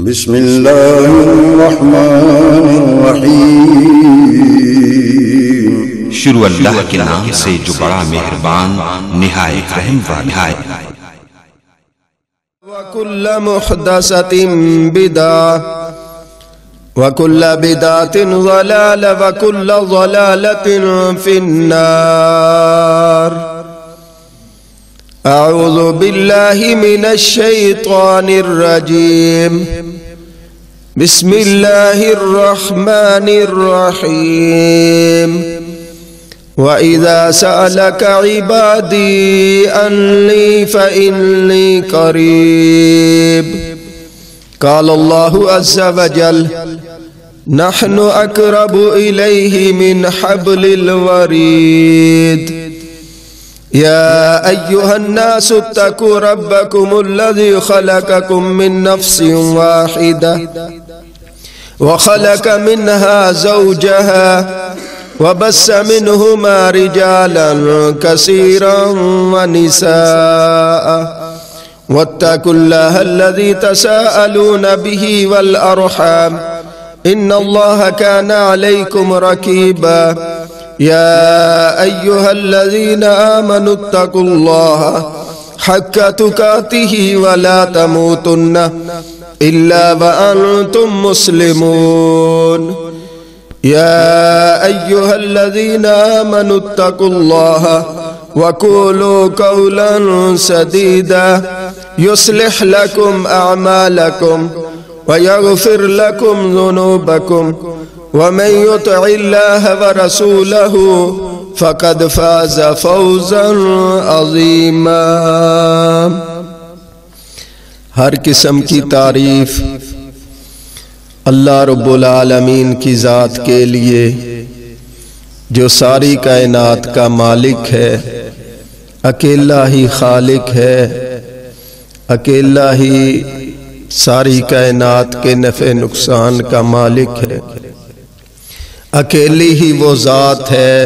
بسم اللہ الرحمن الرحیم۔ شروع اللہ کے نام سے جو بڑا مہربان نہایت رحم والا ہے۔ وَكُلَّ مُحْدَثَةٍ بِدْعَةٍ وَكُلَّ بِدْعَةٍ ضَلَالَةٍ وَكُلَّ ضَلَالَةٍ فِي النَّارِ۔ اعوذ باللہ من الشیطان الرجیم، بسم اللہ الرحمن الرحیم۔ وَإِذَا سَأَلَكَ عِبَادِي أَنِّي فَإِنِّي قَرِيبٌ قال اللہ عز وجل نحن أقرب إليه من حبل الوريد۔ يا أيها الناس اتقوا ربكم الذي خلقكم من نفس واحدة وخلق منها زوجها وبث منهما رجالا كثيرا ونساء واتقوا الله الذي تساءلون به والأرحام إن الله كان عليكم رقيبا۔ يا أيها الذين آمنوا اتقوا الله حق تقاته ولا تموتن إلا وأنتم مسلمون۔ يا أيها الذين آمنوا اتقوا الله وقولوا قولا سديدا يصلح لكم أعمالكم ويغفر لكم ذنوبكم ومن يطع الله ورسوله فقد فاز فوزا عظيما۔ ہر قسم کی تعریف اللہ رب العالمین کی ذات کے لیے جو ساری کائنات کا مالک ہے، اکیلا ہی خالق ہے، اکیلا ہی ساری کائنات کے نفع نقصان کا مالک ہے، اکیلی ہی وہ ذات ہے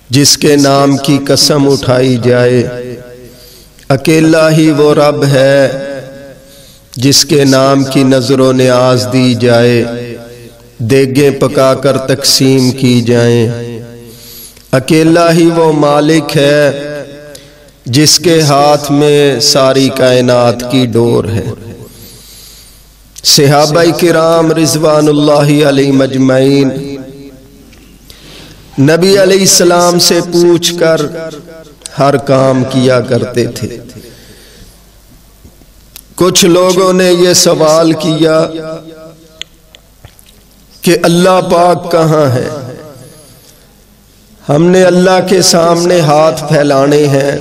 جس کے نام کی قسم اٹھائی جائے، اکیلا ہی وہ رب ہے جس کے نام کی نظر و نیاز دی جائے، دیگیں پکا کر تقسیم کی جائیں، اکیلا ہی وہ مالک ہے جس کے ہاتھ میں ساری کائنات کی ڈور ہے۔ صحابہ کرام رضوان اللہ علیہ مجمعین نبی علیہ السلام سے پوچھ کر ہر کام کیا کرتے تھے۔ کچھ لوگوں نے یہ سوال کیا کہ اللہ پاک کہاں ہے؟ ہم نے اللہ کے سامنے ہاتھ پھیلانے ہیں،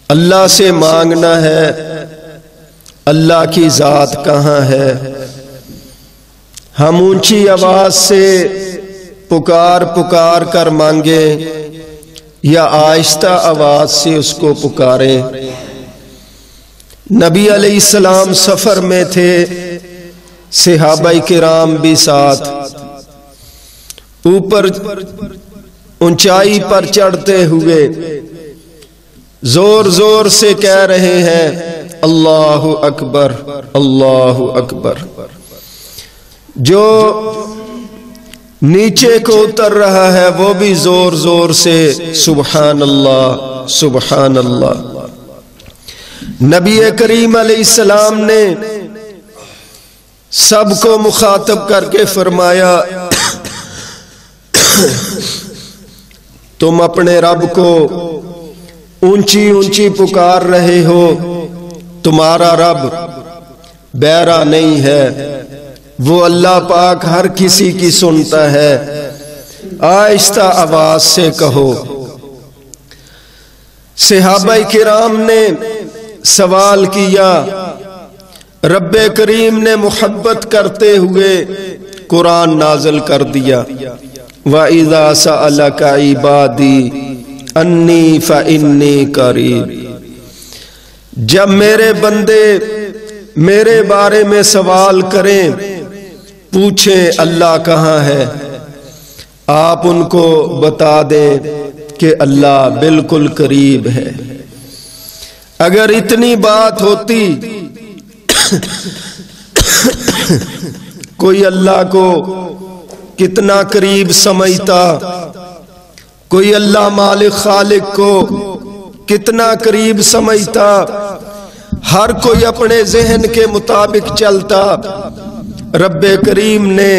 اللہ سے مانگنا ہے، اللہ کی ذات کہاں ہے؟ ہم اونچی آواز سے پکار پکار کر مانگیں یا آہستہ آواز سے اس کو پکاریں؟ نبی علیہ السلام سفر میں تھے، صحابہ کرام بھی ساتھ، اوپر اونچائی پر چڑھتے ہوئے زور زور سے کہہ رہے ہیں اللہ اکبر اللہ اکبر۔ جو نیچے کو اتر رہا ہے وہ بھی زور زور سے سبحان اللہ سبحان اللہ۔ نبی کریم علیہ السلام نے سب کو مخاطب کر کے فرمایا تم اپنے رب کو اونچی اونچی پکار رہے ہو، تمہارا رب بیرا نہیں ہے، وہ اللہ پاک ہر کسی کی سنتا ہے، آہستہ آواز سے کہو۔ صحابہ کرام نے سوال کیا، رب کریم نے محبت کرتے ہوئے قرآن نازل کر دیا وَإِذَا سَأَلَكَ عِبَادِي أَنِّي فَإِنِّي قَرِيبٌ۔ جب میرے بندے میرے بارے میں سوال کریں، پوچھیں اللہ کہاں ہے، آپ ان کو بتا دیں کہ اللہ بالکل قریب ہے۔ اگر اتنی بات ہوتی کوئی اللہ کو کتنا قریب سمجھتا، کوئی اللہ مالک خالق کو کتنا قریب سمجھتا، ہر کوئی اپنے ذہن کے مطابق چلتا۔ رب کریم نے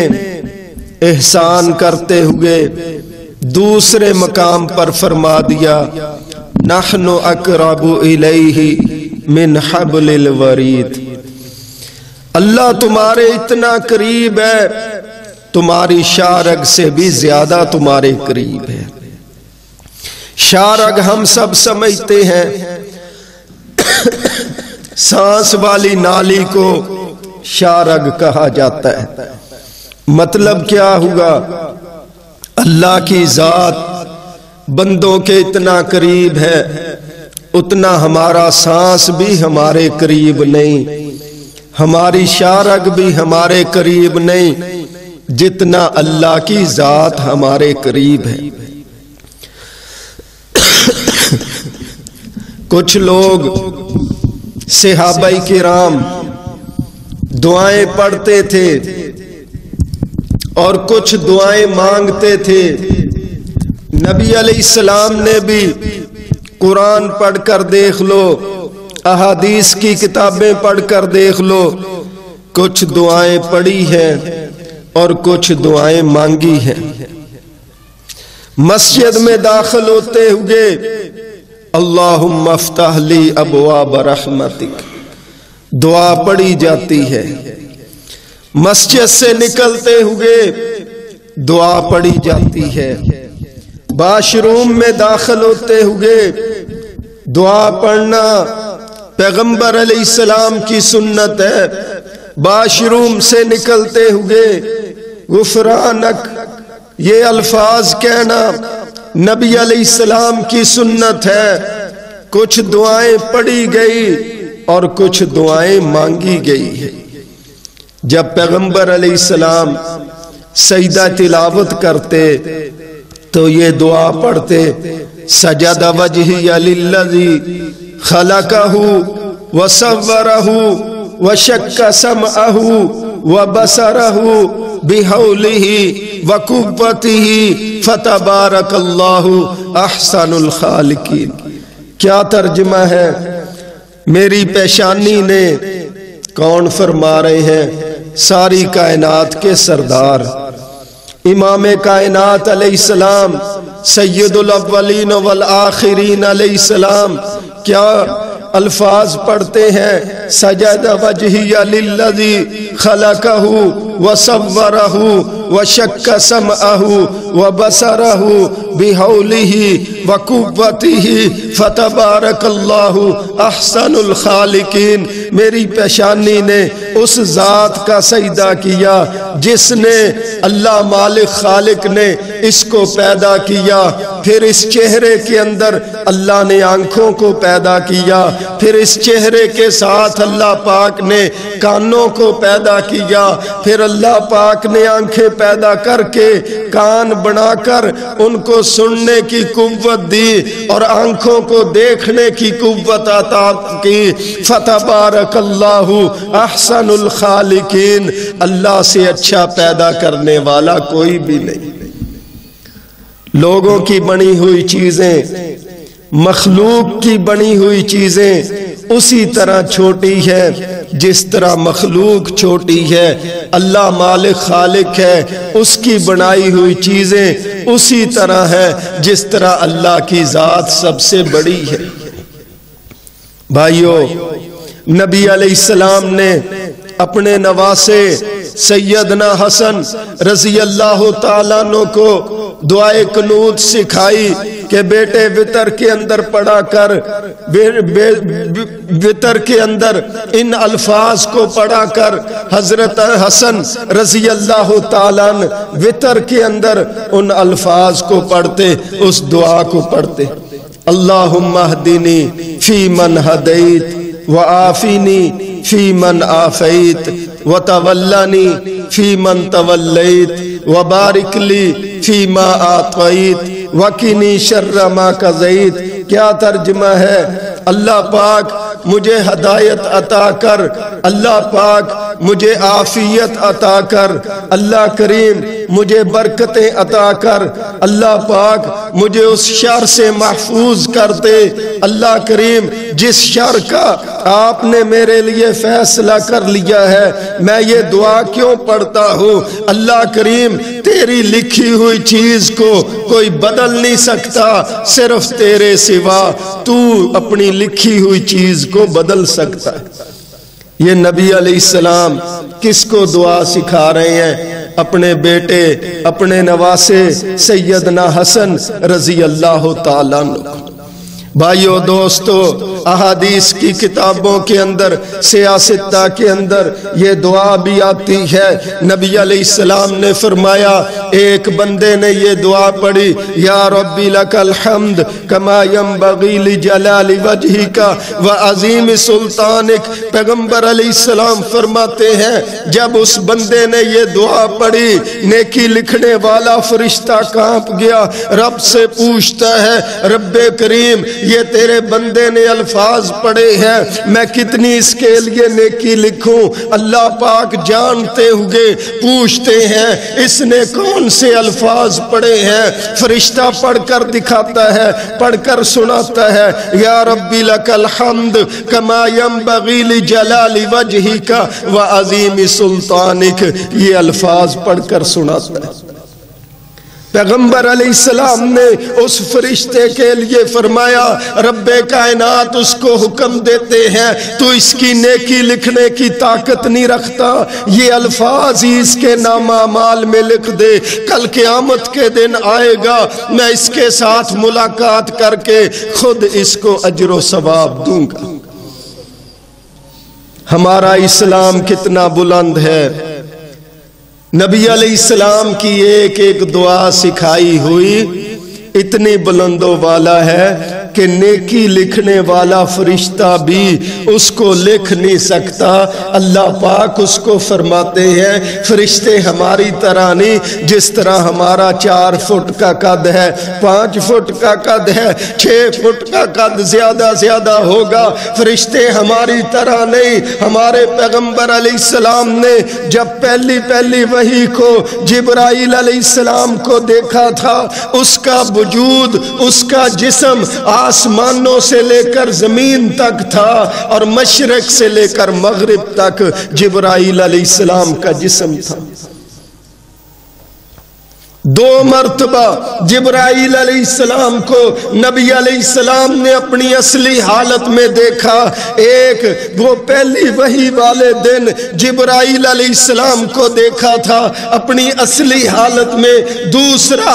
احسان کرتے ہوئے دوسرے مقام پر فرما دیا، نحن اقرب الیہ من حبل الورید، اللہ تمہارے اتنا قریب ہے، تمہاری شارگ سے بھی زیادہ تمہارے قریب ہے۔ شارگ ہم سب سمجھتے ہیں، سانس والی نالی کو شارگ کہا جاتا ہے۔ مطلب کیا ہوا؟ اللہ کی ذات بندوں کے اتنا قریب ہے، اتنا ہمارا سانس بھی ہمارے قریب نہیں، ہماری شارگ بھی ہمارے قریب نہیں، جتنا اللہ کی ذات ہمارے قریب ہے۔ کچھ لوگ صحابہ کرام دعائیں پڑھتے تھے اور کچھ دعائیں مانگتے تھے۔ نبی علیہ السلام نے بھی قرآن پڑھ کر دیکھ لو، احادیث کی کتابیں پڑھ کر دیکھ لو، کچھ دعائیں پڑھی ہیں اور کچھ دعائیں مانگی ہیں۔ مسجد میں داخل ہوتے ہوئے اللہم افتح لی ابواب رحمتک دعا پڑھی جاتی ہے، مسجد سے نکلتے ہوئے دعا پڑھی جاتی ہے، واش روم میں داخل ہوتے ہوئے دعا پڑھنا پیغمبر علیہ السلام کی سنت ہے، واش روم سے نکلتے ہوئے غفرانک یہ الفاظ کہنا نبی علیہ السلام کی سنت ہے۔ کچھ دعائیں پڑھی گئی اور کچھ دعائیں مانگی گئی ہے۔ جب پیغمبر علیہ السلام سجدہ تلاوت کرتے تو یہ دعا پڑھتے، سجد وجہی للذی خلقہ وصورہ وشق سمعہ وبصرہ بحولہ وقوتہ فتبارک اللہ احسن الخالقین۔ کیا ترجمہ ہے؟ میری پیشانی نے، کون فرما رہے ہیں؟ ساری کائنات کے سردار امام کائنات علیہ السلام، سید الاولین والآخرین علیہ السلام کیا الفاظ پڑھتے ہیں؟ سجد وجہی للذی خلقہ وصورہ وشق سمعہ وبصرہ بحولہ وقوتہ فتبارک اللہ احسن الخالقین۔ میری پیشانی نے اس ذات کا سجدہ کیا جس نے، اللہ مالک خالق نے اس کو پیدا کیا، پھر اس چہرے کے اندر اللہ نے آنکھوں کو پیدا کیا، پھر اس چہرے کے ساتھ اللہ پاک نے کانوں کو پیدا کیا، پھر اللہ پاک نے آنکھیں پیدا کر کے کان بنا کر ان کو سننے کی قوت دی اور آنکھوں کو دیکھنے کی قوت عطا کی۔ فتبارک اللہ احسن الخالقین۔ اللہ سے اچھا پیدا کرنے والا کوئی بھی نہیں۔ لوگوں کی بنی ہوئی چیزیں، مخلوق کی بنی ہوئی چیزیں اسی طرح چھوٹی ہے جس طرح مخلوق چھوٹی ہے۔ اللہ مالک خالق ہے، اس کی بنائی ہوئی چیزیں اسی طرح ہے جس طرح اللہ کی ذات سب سے بڑی ہے۔ بھائیو، نبی علیہ السلام نے اپنے نواسے سیدنا حسن رضی اللہ تعالیٰ عنہ کو دعائے قنوت سکھائی کہ بیٹے وطر کے اندر پڑھا کر، وطر کے اندر ان الفاظ کو پڑھا کر۔ حضرت حسن رضی اللہ تعالیٰ عنہ وطر کے اندر ان الفاظ کو پڑھتے، اس دعا کو پڑھتے، اللہم اہدنی فی من ہدیت وعافینی فی من عافیت وتولنی فی من تولیت وبارک لی فی ما اعطیت وقنی شر ما قضیت۔ کیا ترجمہ ہے؟ اللہ پاک مجھے ہدایت عطا کر، اللہ پاک مجھے عافیت عطا کر، اللہ کریم مجھے برکتیں عطا کر، اللہ پاک مجھے اس شر سے محفوظ کر دے، اللہ کریم جس شر کا آپ نے میرے لیے فیصلہ کر لیا ہے میں یہ دعا کیوں پڑھتا ہوں؟ اللہ کریم تیری لکھی ہوئی چیز کو کوئی بدل نہیں سکتا، صرف تیرے سوا تو اپنی لکھی ہوئی چیز کو بدل سکتا ہے۔ یہ نبی علیہ السلام کس کو دعا سکھا رہے ہیں؟ اپنے بیٹے، اپنے نواسے سیدنا حسن رضی اللہ تعالیٰ عنہ۔ بھائیو دوستو، احادیث کی کتابوں کے اندر، سیاستہ کے اندر یہ دعا بھی آتی ہے۔ نبی علیہ السلام نے فرمایا، ایک بندے نے یہ دعا پڑھی، یا ربی لک الحمد کما ینبغی لجلال وجہک وعظیم سلطانک۔ پیغمبر علیہ السلام فرماتے ہیں جب اس بندے نے یہ دعا پڑھی، نیکی لکھنے والا فرشتہ کانپ گیا، رب سے پوچھتا ہے، رب کریم یہ تیرے بندے نے الفاظ پڑھے ہیں، میں کتنی اس کے لیے نیکی لکھوں؟ اللہ پاک جانتے ہوئے پوچھتے ہیں اس نے کون سے الفاظ پڑھے ہیں؟ فرشتہ پڑھ کر دکھاتا ہے، پڑھ کر سناتا ہے، یا ربی لک الحمد کما ینبغی لجلال وجہک وعظیم سلطانک۔ یہ الفاظ پڑھ کر سناتا ہے۔ پیغمبر علیہ السلام نے اس فرشتے کے لیے فرمایا، رب کائنات اس کو حکم دیتے ہیں تو اس کی نیکی لکھنے کی طاقت نہیں رکھتا، یہ الفاظ ہی اس کے نامہ اعمال میں لکھ دے، کل قیامت کے دن آئے گا میں اس کے ساتھ ملاقات کر کے خود اس کو اجر و ثواب دوں گا۔ ہمارا اسلام کتنا بلند ہے، نبی علیہ السلام کی ایک ایک دعا سکھائی ہوئی اتنی بلندوں والا ہے کہ نیکی لکھنے والا فرشتہ بھی اس کو لکھ نہیں سکتا۔ اللہ پاک اس کو فرماتے ہیں فرشتے ہماری طرح نہیں، جس طرح ہمارا 4 فٹ کا قد ہے، 5 فٹ کا قد ہے، 6 فٹ کا قد زیادہ ہوگا، فرشتے ہماری طرح نہیں۔ ہمارے پیغمبر علیہ السلام نے جب پہلی وحی کو جبرائیل علیہ السلام کو دیکھا تھا، اس کا وجود، اس کا جسم آسمانوں سے لے کر زمین تک تھا، اور مشرق سے لے کر مغرب تک جبرائیل علیہ السلام کا جسم تھا۔ 2 مرتبہ جبرائیل علیہ السلام کو نبی علیہ السلام نے اپنی اصلی حالت میں دیکھا۔ ایک وہ پہلی وحی والے دن جبرائیل علیہ السلام کو دیکھا تھا اپنی اصلی حالت میں، دوسرا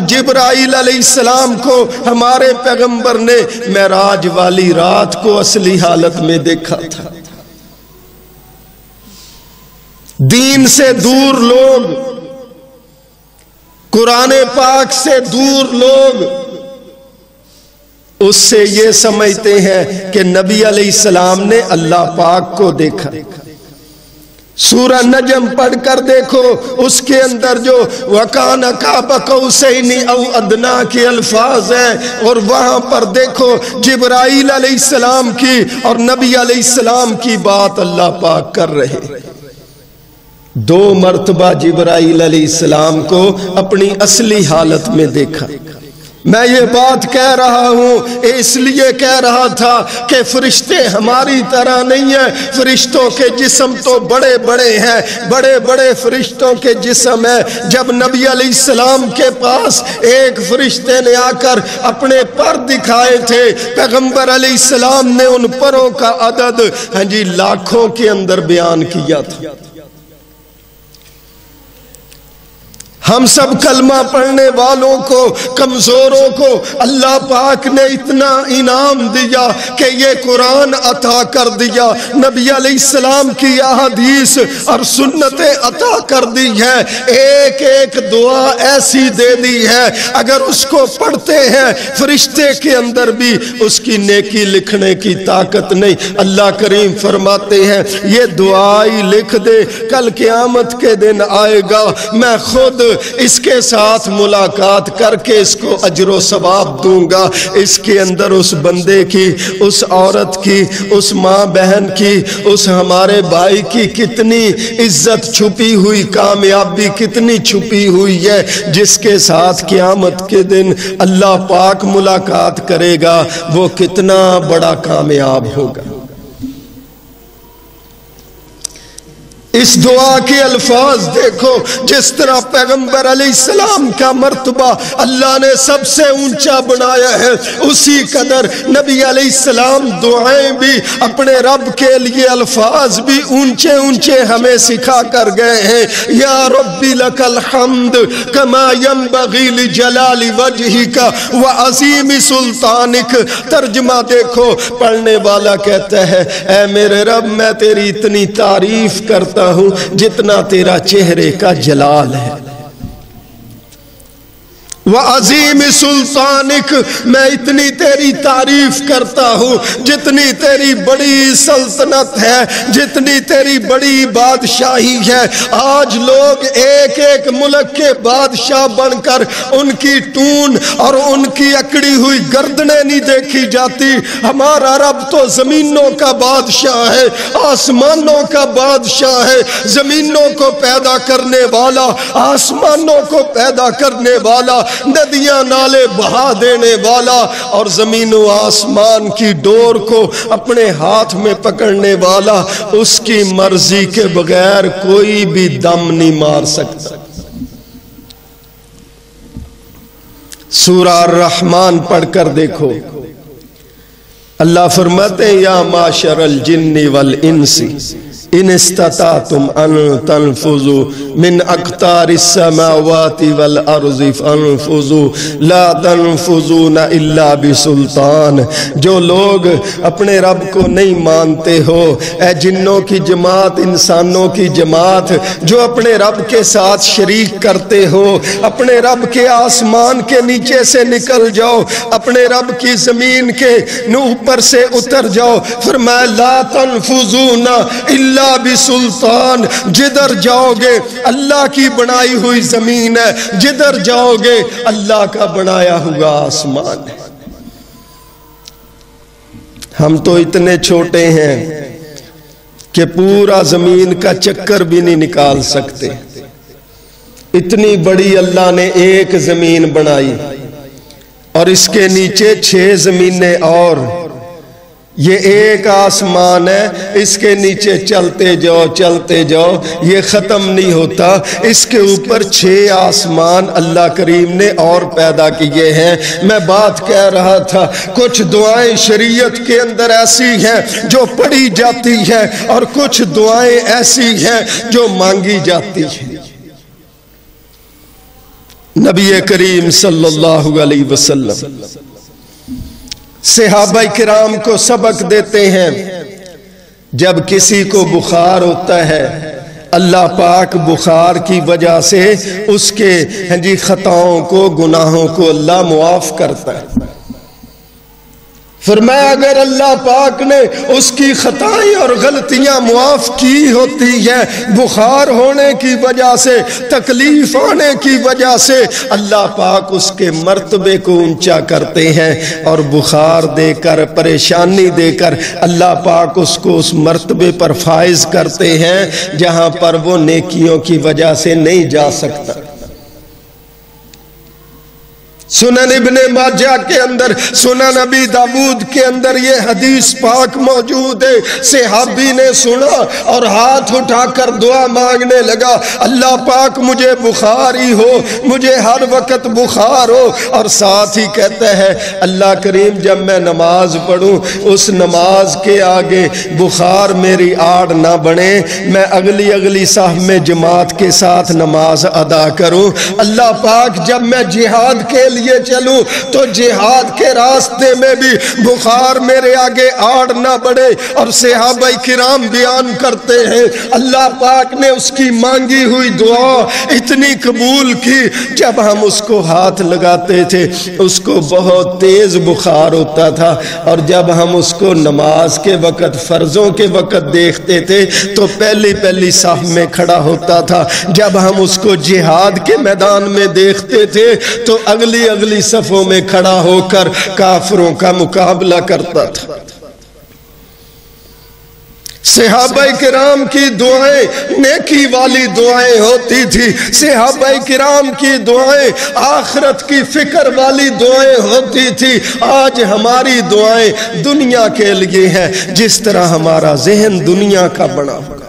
جبرائیل علیہ السلام کو ہمارے پیغمبر نے معراج والی رات کو اصلی حالت میں دیکھا تھا۔ دین سے دور لوگ، قرآن پاک سے دور لوگ اس سے یہ سمجھتے ہیں کہ نبی علیہ السلام نے اللہ پاک کو دیکھا۔ سورہ نجم پڑھ کر دیکھو، اس کے اندر جو وَكَانَ قَابَ قَوْسَيْنِ أَوْ أَدْنَىٰ کے الفاظ ہیں، اور وہاں پر دیکھو جبرائیل علیہ السلام کی اور نبی علیہ السلام کی بات اللہ پاک کر رہے ہیں۔ 2 مرتبہ جبرائیل علیہ السلام کو اپنی اصلی حالت میں دیکھا۔ میں یہ بات کہہ رہا ہوں اس لیے کہہ رہا تھا کہ فرشتے ہماری طرح نہیں ہیں، فرشتوں کے جسم تو بڑے بڑے ہیں، بڑے بڑے فرشتوں کے جسم ہیں۔ جب نبی علیہ السلام کے پاس ایک فرشتے نے آ کر اپنے پر دکھائے تھے، پیغمبر علیہ السلام نے ان پروں کا عدد لاکھوں کے اندر بیان کیا تھا۔ ہم سب کلمہ پڑھنے والوں کو، کمزوروں کو اللہ پاک نے اتنا انعام دیا کہ یہ قرآن عطا کر دیا، نبی علیہ السلام کی احادیث اور سنتیں عطا کر دی ہے، ایک ایک دعا ایسی دے دی ہے اگر اس کو پڑھتے ہیں فرشتے کے اندر بھی اس کی نیکی لکھنے کی طاقت نہیں۔ اللہ کریم فرماتے ہیں یہ دعائی لکھ دے، کل قیامت کے دن آئے گا میں خود اس کے ساتھ ملاقات کر کے اس کو اجر و ثواب دوں گا۔ اس کے اندر اس بندے کی، اس عورت کی، اس ماں بہن کی، اس ہمارے بھائی کی کتنی عزت چھپی ہوئی، کامیابی کتنی چھپی ہوئی ہے، جس کے ساتھ قیامت کے دن اللہ پاک ملاقات کرے گا، وہ کتنا بڑا کامیاب ہوگا۔ اس دعا کے الفاظ دیکھو، جس طرح پیغمبر علیہ السلام کا مرتبہ اللہ نے سب سے اونچا بنایا ہے، اسی قدر نبی علیہ السلام دعائیں بھی اپنے رب کے لیے الفاظ بھی اونچے اونچے ہمیں سکھا کر گئے ہیں۔ یا ربی لک الحمد کما ینبغی لجلال وجہک وعظیم سلطانک۔ ترجمہ دیکھو، پڑھنے والا کہتا ہے اے میرے رب میں تیری اتنی تعریف کرتا ہوں جتنا تیرا چہرے کا جلال ہے، وعظیم سلطانک، میں اتنی تیری تعریف کرتا ہوں جتنی تیری بڑی سلطنت ہے، جتنی تیری بڑی بادشاہی ہے۔ آج لوگ ایک ایک ملک کے بادشاہ بن کر ان کی ٹون اور ان کی اکڑی ہوئی گردنیں نہیں دیکھی جاتی۔ ہمارا رب تو زمینوں کا بادشاہ ہے، آسمانوں کا بادشاہ ہے، زمینوں کو پیدا کرنے والا، آسمانوں کو پیدا کرنے والا، ندیاں نالے بہا دینے والا، اور زمین و آسمان کی ڈور کو اپنے ہاتھ میں پکڑنے والا۔ اس کی مرضی کے بغیر کوئی بھی دم نہیں مار سکتا۔ سورہ الرحمن پڑھ کر دیکھو، اللہ فرماتے ہیں یا معشر الجن والانس ان استطعتم ان تنفذوا من اقطار السماوات والارض فانفذوا لا تنفذون الا بسلطان۔ جو لوگ اپنے رب کو نہیں مانتے ہو، اے جنوں کی جماعت، انسانوں کی جماعت جو اپنے رب کے ساتھ شریک کرتے ہو، اپنے رب کے آسمان کے نیچے سے نکل جاؤ، اپنے رب کی زمین کے اوپر سے اتر جاؤ۔ فرمایا لا تنفذون الا بسلطان، جدھر جاؤ گے اللہ کی بنائی ہوئی زمین ہے، جدھر جاؤ گے اللہ کا بنایا ہوا آسمان ہے۔ ہم تو اتنے چھوٹے ہیں کہ پورا زمین کا چکر بھی نہیں نکال سکتے، اتنی بڑی اللہ نے ایک زمین بنائی اور اس کے نیچے 6 زمینیں، اور یہ ایک آسمان ہے، اس کے نیچے چلتے جاؤ چلتے جاؤ، یہ ختم نہیں ہوتا۔ اس کے اوپر 6 آسمان اللہ کریم نے اور پیدا کیے ہیں۔ میں بات کہہ رہا تھا، کچھ دعائیں شریعت کے اندر ایسی ہیں جو پڑھی جاتی ہیں، اور کچھ دعائیں ایسی ہیں جو مانگی جاتی ہیں۔ نبی کریم صلی اللہ علیہ وسلم صحابہ کرام کو سبق دیتے ہیں، جب کسی کو بخار ہوتا ہے اللہ پاک بخار کی وجہ سے اس کے خطاؤں کو، گناہوں کو اللہ معاف کرتا ہے۔ فرمایا اگر اللہ پاک نے اس کی خطائیں اور غلطیاں معاف کی ہوتی ہیں، بخار ہونے کی وجہ سے، تکلیف آنے کی وجہ سے، اللہ پاک اس کے مرتبے کو اونچا کرتے ہیں، اور بخار دے کر، پریشانی دے کر اللہ پاک اس کو اس مرتبے پر فائز کرتے ہیں جہاں پر وہ نیکیوں کی وجہ سے نہیں جا سکتا۔ سنن ابن ماجہ کے اندر، سنن نبی داود کے اندر یہ حدیث پاک موجود ہے۔ صحابی نے سنا اور ہاتھ اٹھا کر دعا مانگنے لگا، اللہ پاک مجھے بخار ہی ہو، مجھے ہر وقت بخار ہو، اور ساتھ ہی کہتا ہے اللہ کریم جب میں نماز پڑھوں اس نماز کے آگے بخار میری آڑ نہ بنے، میں اگلی صف میں جماعت کے ساتھ نماز ادا کروں۔ اللہ پاک جب میں جہاد کے لیے چلوں تو جہاد کے راستے میں بھی بخار میرے آگے آڑ نہ بڑھے۔ اور صحابہ کرام بیان کرتے ہیں اللہ پاک نے اس کی مانگی ہوئی دعا اتنی قبول کی، جب ہم اس کو ہاتھ لگاتے تھے اس کو بہت تیز بخار ہوتا تھا، اور جب ہم اس کو نماز کے وقت فرضوں کے وقت دیکھتے تھے تو پہلی صف میں کھڑا ہوتا تھا، جب ہم اس کو جہاد کے میدان میں دیکھتے تھے تو اگلی صفوں میں کھڑا ہو کر کافروں کا مقابلہ کرتا تھا۔ صحابہ کرام کی دعائیں نیکی والی دعائیں ہوتی تھی، صحابہ کرام کی دعائیں آخرت کی فکر والی دعائیں ہوتی تھی۔ آج ہماری دعائیں دنیا کے لیے ہیں، جس طرح ہمارا ذہن دنیا کا بنا ہوا۔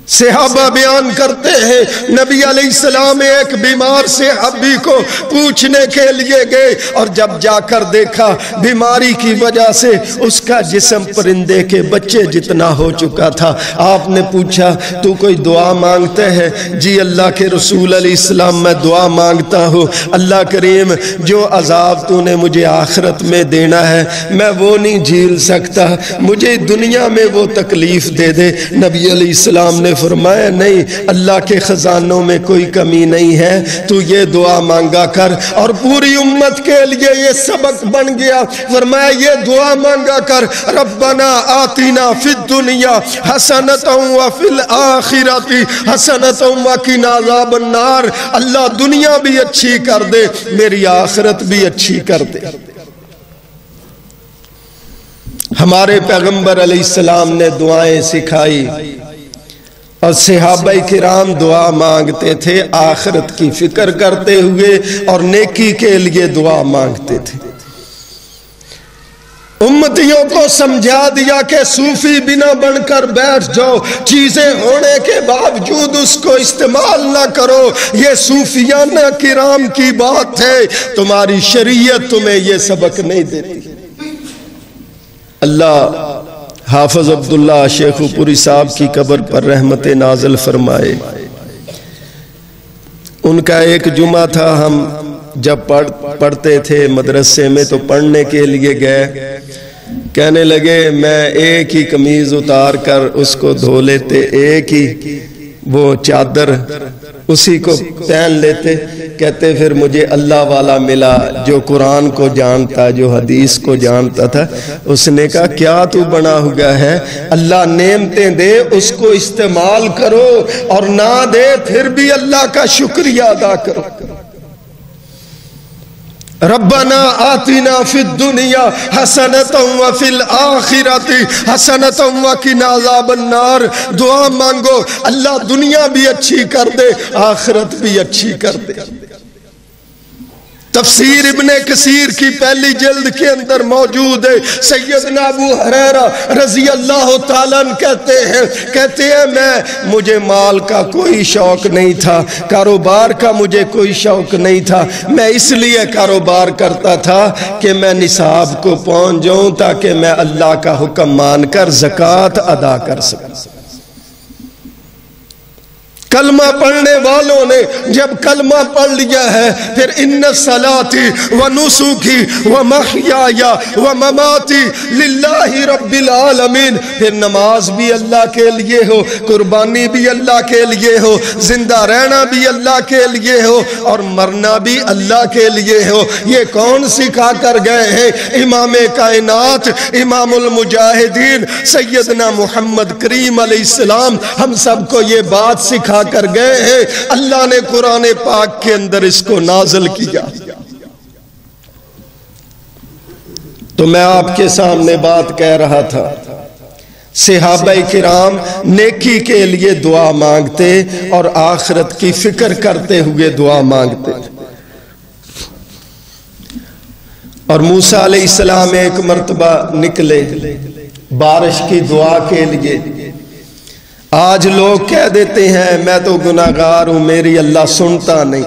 صحابہ بیان کرتے ہیں نبی علیہ السلام ایک بیمار صحابی کو پوچھنے کے لیے گئے، اور جب جا کر دیکھا بیماری کی وجہ سے اس کا جسم پرندے کے بچے جتنا ہو چکا تھا۔ آپ نے پوچھا تو کوئی دعا مانگتا ہے؟ جی اللہ کے رسول علیہ السلام میں دعا مانگتا ہوں، اللہ کریم جو عذاب تو نے مجھے آخرت میں دینا ہے میں وہ نہیں جھیل سکتا، مجھے دنیا میں وہ تکلیف دے دے۔ نبی علیہ السلام نے فرمایا نہیں، اللہ کے خزانوں میں کوئی کمی نہیں ہے، تو یہ دعا مانگا کر۔ اور پوری امت کے لیے یہ سبق بن گیا، فرمایا یہ دعا مانگا کر، ربنا آتنا فی الدنیا حسنۃ وفی الآخرۃ حسنۃ وقنا عذاب النار، اللہ دنیا بھی اچھی کر دے میری آخرت بھی اچھی کر دے۔ ہمارے پیغمبر علیہ السلام نے دعائیں سکھائی، اور صحابہ کرام دعا مانگتے تھے آخرت کی فکر کرتے ہوئے اور نیکی کے لیے دعا مانگتے تھے۔ امتیوں کو سمجھا دیا کہ صوفی بنا بن کر بیٹھ جاؤ، چیزیں ہونے کے باوجود اس کو استعمال نہ کرو، یہ صوفیانہ کرام کی بات ہے، تمہاری شریعت تمہیں یہ سبق نہیں دیتی۔ اللہ حافظ عبداللہ شیخ پوری صاحب کی قبر پر رحمت نازل فرمائے۔ ان کا ایک جمعہ تھا، ہم جب پڑھتے تھے مدرسے میں تو پڑھنے کے لیے گئے، کہنے لگے میں ایک ہی قمیض اتار کر اس کو دھو لیتے، ایک ہی وہ چادر اسی کو پہن لیتے، کہتے پھر مجھے اللہ والا ملا جو قرآن کو جانتا، جو حدیث کو جانتا تھا، اس نے کہا کیا تو بنا ہوا ہے، اللہ نعمتیں دے اس کو استعمال کرو، اور نہ دے پھر بھی اللہ کا شکریہ ادا کرو۔ ربنا آتنا فی الدنیا حسنۃ وفی الآخرۃ حسنۃ وقنا عذاب النار، دعا مانگو اللہ دنیا بھی اچھی کر دے آخرت بھی اچھی کر دے۔ تفسیر ابن کثیر کی پہلی جلد کے اندر موجود ہے، سیدنا ابو ہریرہ رضی اللہ تعالیٰ عنہ کہتے ہیں مجھے مال کا کوئی شوق نہیں تھا، کاروبار کا مجھے کوئی شوق نہیں تھا، میں اس لیے کاروبار کرتا تھا کہ میں نصاب کو پہنچ جاؤں تاکہ میں اللہ کا حکم مان کر زکوٰۃ ادا کر سکوں۔ کلمہ پڑھنے والوں نے جب کلمہ پڑھ لیا ہے پھر ان صلاتی و نسکی و محیایا و مماتی للہ رب العالمین، پھر نماز بھی اللہ کے لیے ہو، قربانی بھی اللہ کے لیے ہو، زندہ رہنا بھی اللہ کے لیے ہو، اور مرنا بھی اللہ کے لیے ہو۔ یہ کون سکھا کر گئے ہیں؟ امام کائنات، امام المجاہدین سیدنا محمد کریم علیہ السلام ہم سب کو یہ بات سکھا کر گئے ہیں، اللہ نے قرآن پاک کے اندر اس کو نازل کیا۔ تو میں آپ کے سامنے بات کہہ رہا تھا، صحابہ کرام نیکی کے لیے دعا مانگتے اور آخرت کی فکر کرتے ہوئے دعا مانگتے۔ اور موسیٰ علیہ السلام ایک مرتبہ نکلے بارش کی دعا کے لیے۔ آج لوگ کہہ دیتے ہیں میں تو گناہگار ہوں، میری اللہ سنتا نہیں۔